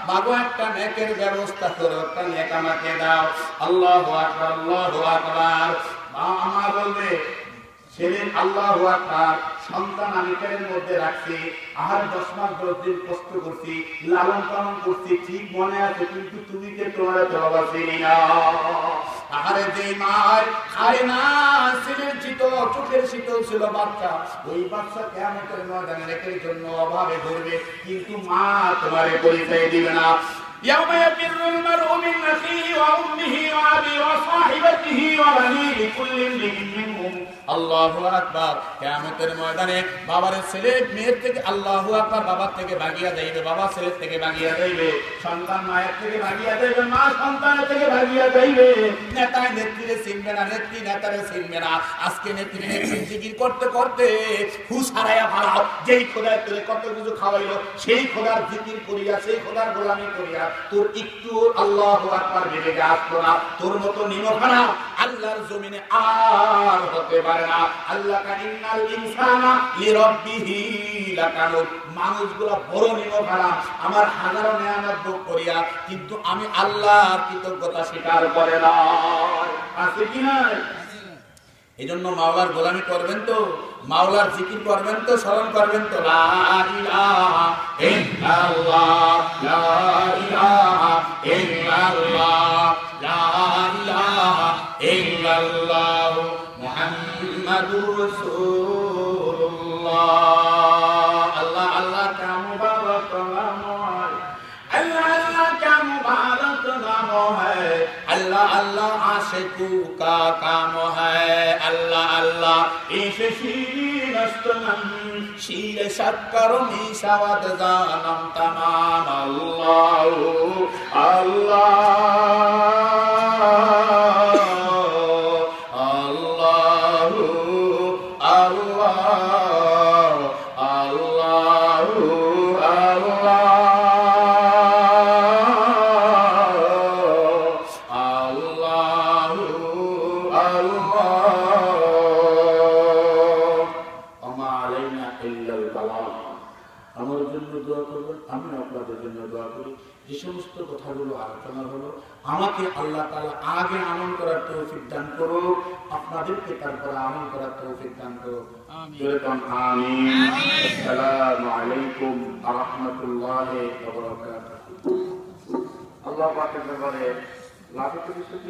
মাগো একটা নেকের ব্যবস্থা করো, একটা নেক আমাকে দাও। আল্লাহু আকবার, আল্লাহু আকবার। মা বলবে ছেলে আল্লাহু আকবার, সন্তান আমি পেটের মধ্যে রাখছি, আহার 10 মাস 10 দিন কষ্ট করছি, লালন পালন করছি, ঠিক মনে আছে, কিন্তু তুমি কে, তোমার তো বাবা চিনি না। আহারে যে মার খায় না, ছেলের শীতল, চোখের শীতল ছিল বাচ্চা, ওই বাচ্চা কিয়ামতের ময়দানে রেখে জন্য অভাবে ধরবে, কিন্তু মা তোমারে পরিচয় দিবে না। يوم يفر المرء من أخيه وأمه وأبيه وصاحبته وبنيه لكل امرئ منهم আল্লাহু আকবার। কিয়ামতের ময়দানে বাবার ছেলে মেয়ের থেকে আল্লাহু আকবার, বাবার থেকে ভাগিয়া যাইবে, বাবা ছেলের থেকে ভাগিয়া যাইবে, সন্তান মায়ের থেকে ভাগিয়া যাইবে, মা সন্তানের থেকে ভাগিয়া যাইবে, নেতা নেত্রীরে চিনবে না, নেত্রী নেতারে চিনবে না। আজকে নেত্রী নেত্রী জিকির করতে করতে হুঁশ হারাইয়া ভাড়াও, যেই খোদার তোরে কত কিছু খাওয়াইলো, সেই খোদার জিকির করিয়া, সেই খোদার গোলামি করিয়া তোর একটু আল্লাহু আকবার ভেবে আসতো না, তোর মতো নিমখানা আল্লাহর জমিনে আর হতে পারে না। আল্লাহ কানিনাল ইনসানা লিরাব্বিহি লাকানুত, মানুষগুলা বড় নিমখানা, আমার হাজারো নেয়ামত ভোগ করিয়া কিন্তু আমি আল্লাহর কৃতজ্ঞতা স্বীকার করে না, আছে কি না? এইজন্য মাওলার গোলামি করবেন তো, মাওলার জিকির করবেন তো, স্মরণ করবেন তো, লা ইলাহা ইল্লাল্লাহ, লা ইলাহা ইল্লাল্লাহ, লা ইলাহা ইল্লাল্লাহ, মুহাম্মাদুর রাসূলুল্লাহ। আল্লাহ আল্লাহ কা মুবারক নাম হয়, আল্লাহ আল্লাহ কা মুবারক নাম হয়, अल्लाह अल्लाह आशिकू का काम है, अल्लाह अल्लाह इसे शीर अस्तनम शीर शक्कर मिसावद जानम तमाम अल्लाह अल्लाह अल्लाह अल्लाह अल्लाह আমার জন্য দোয়া করবেন, আমি আপনাদের জন্য দোয়া করি। যে সমস্ত কথাগুলো আলোচনা হলো, আমাকে আল্লাহ তাআলা আগে আমল করার তৌফিক দান করুন, আপনাদেরকে তারপরে আমল করার তৌফিক দান করুন। আমিন। আসসালামু আলাইকুম ওয়া রাহমাতুল্লাহি ওয়া বারাকাতুহু। আল্লাহ পাকের দরবারে লাখ কোটি শুকরিয়া।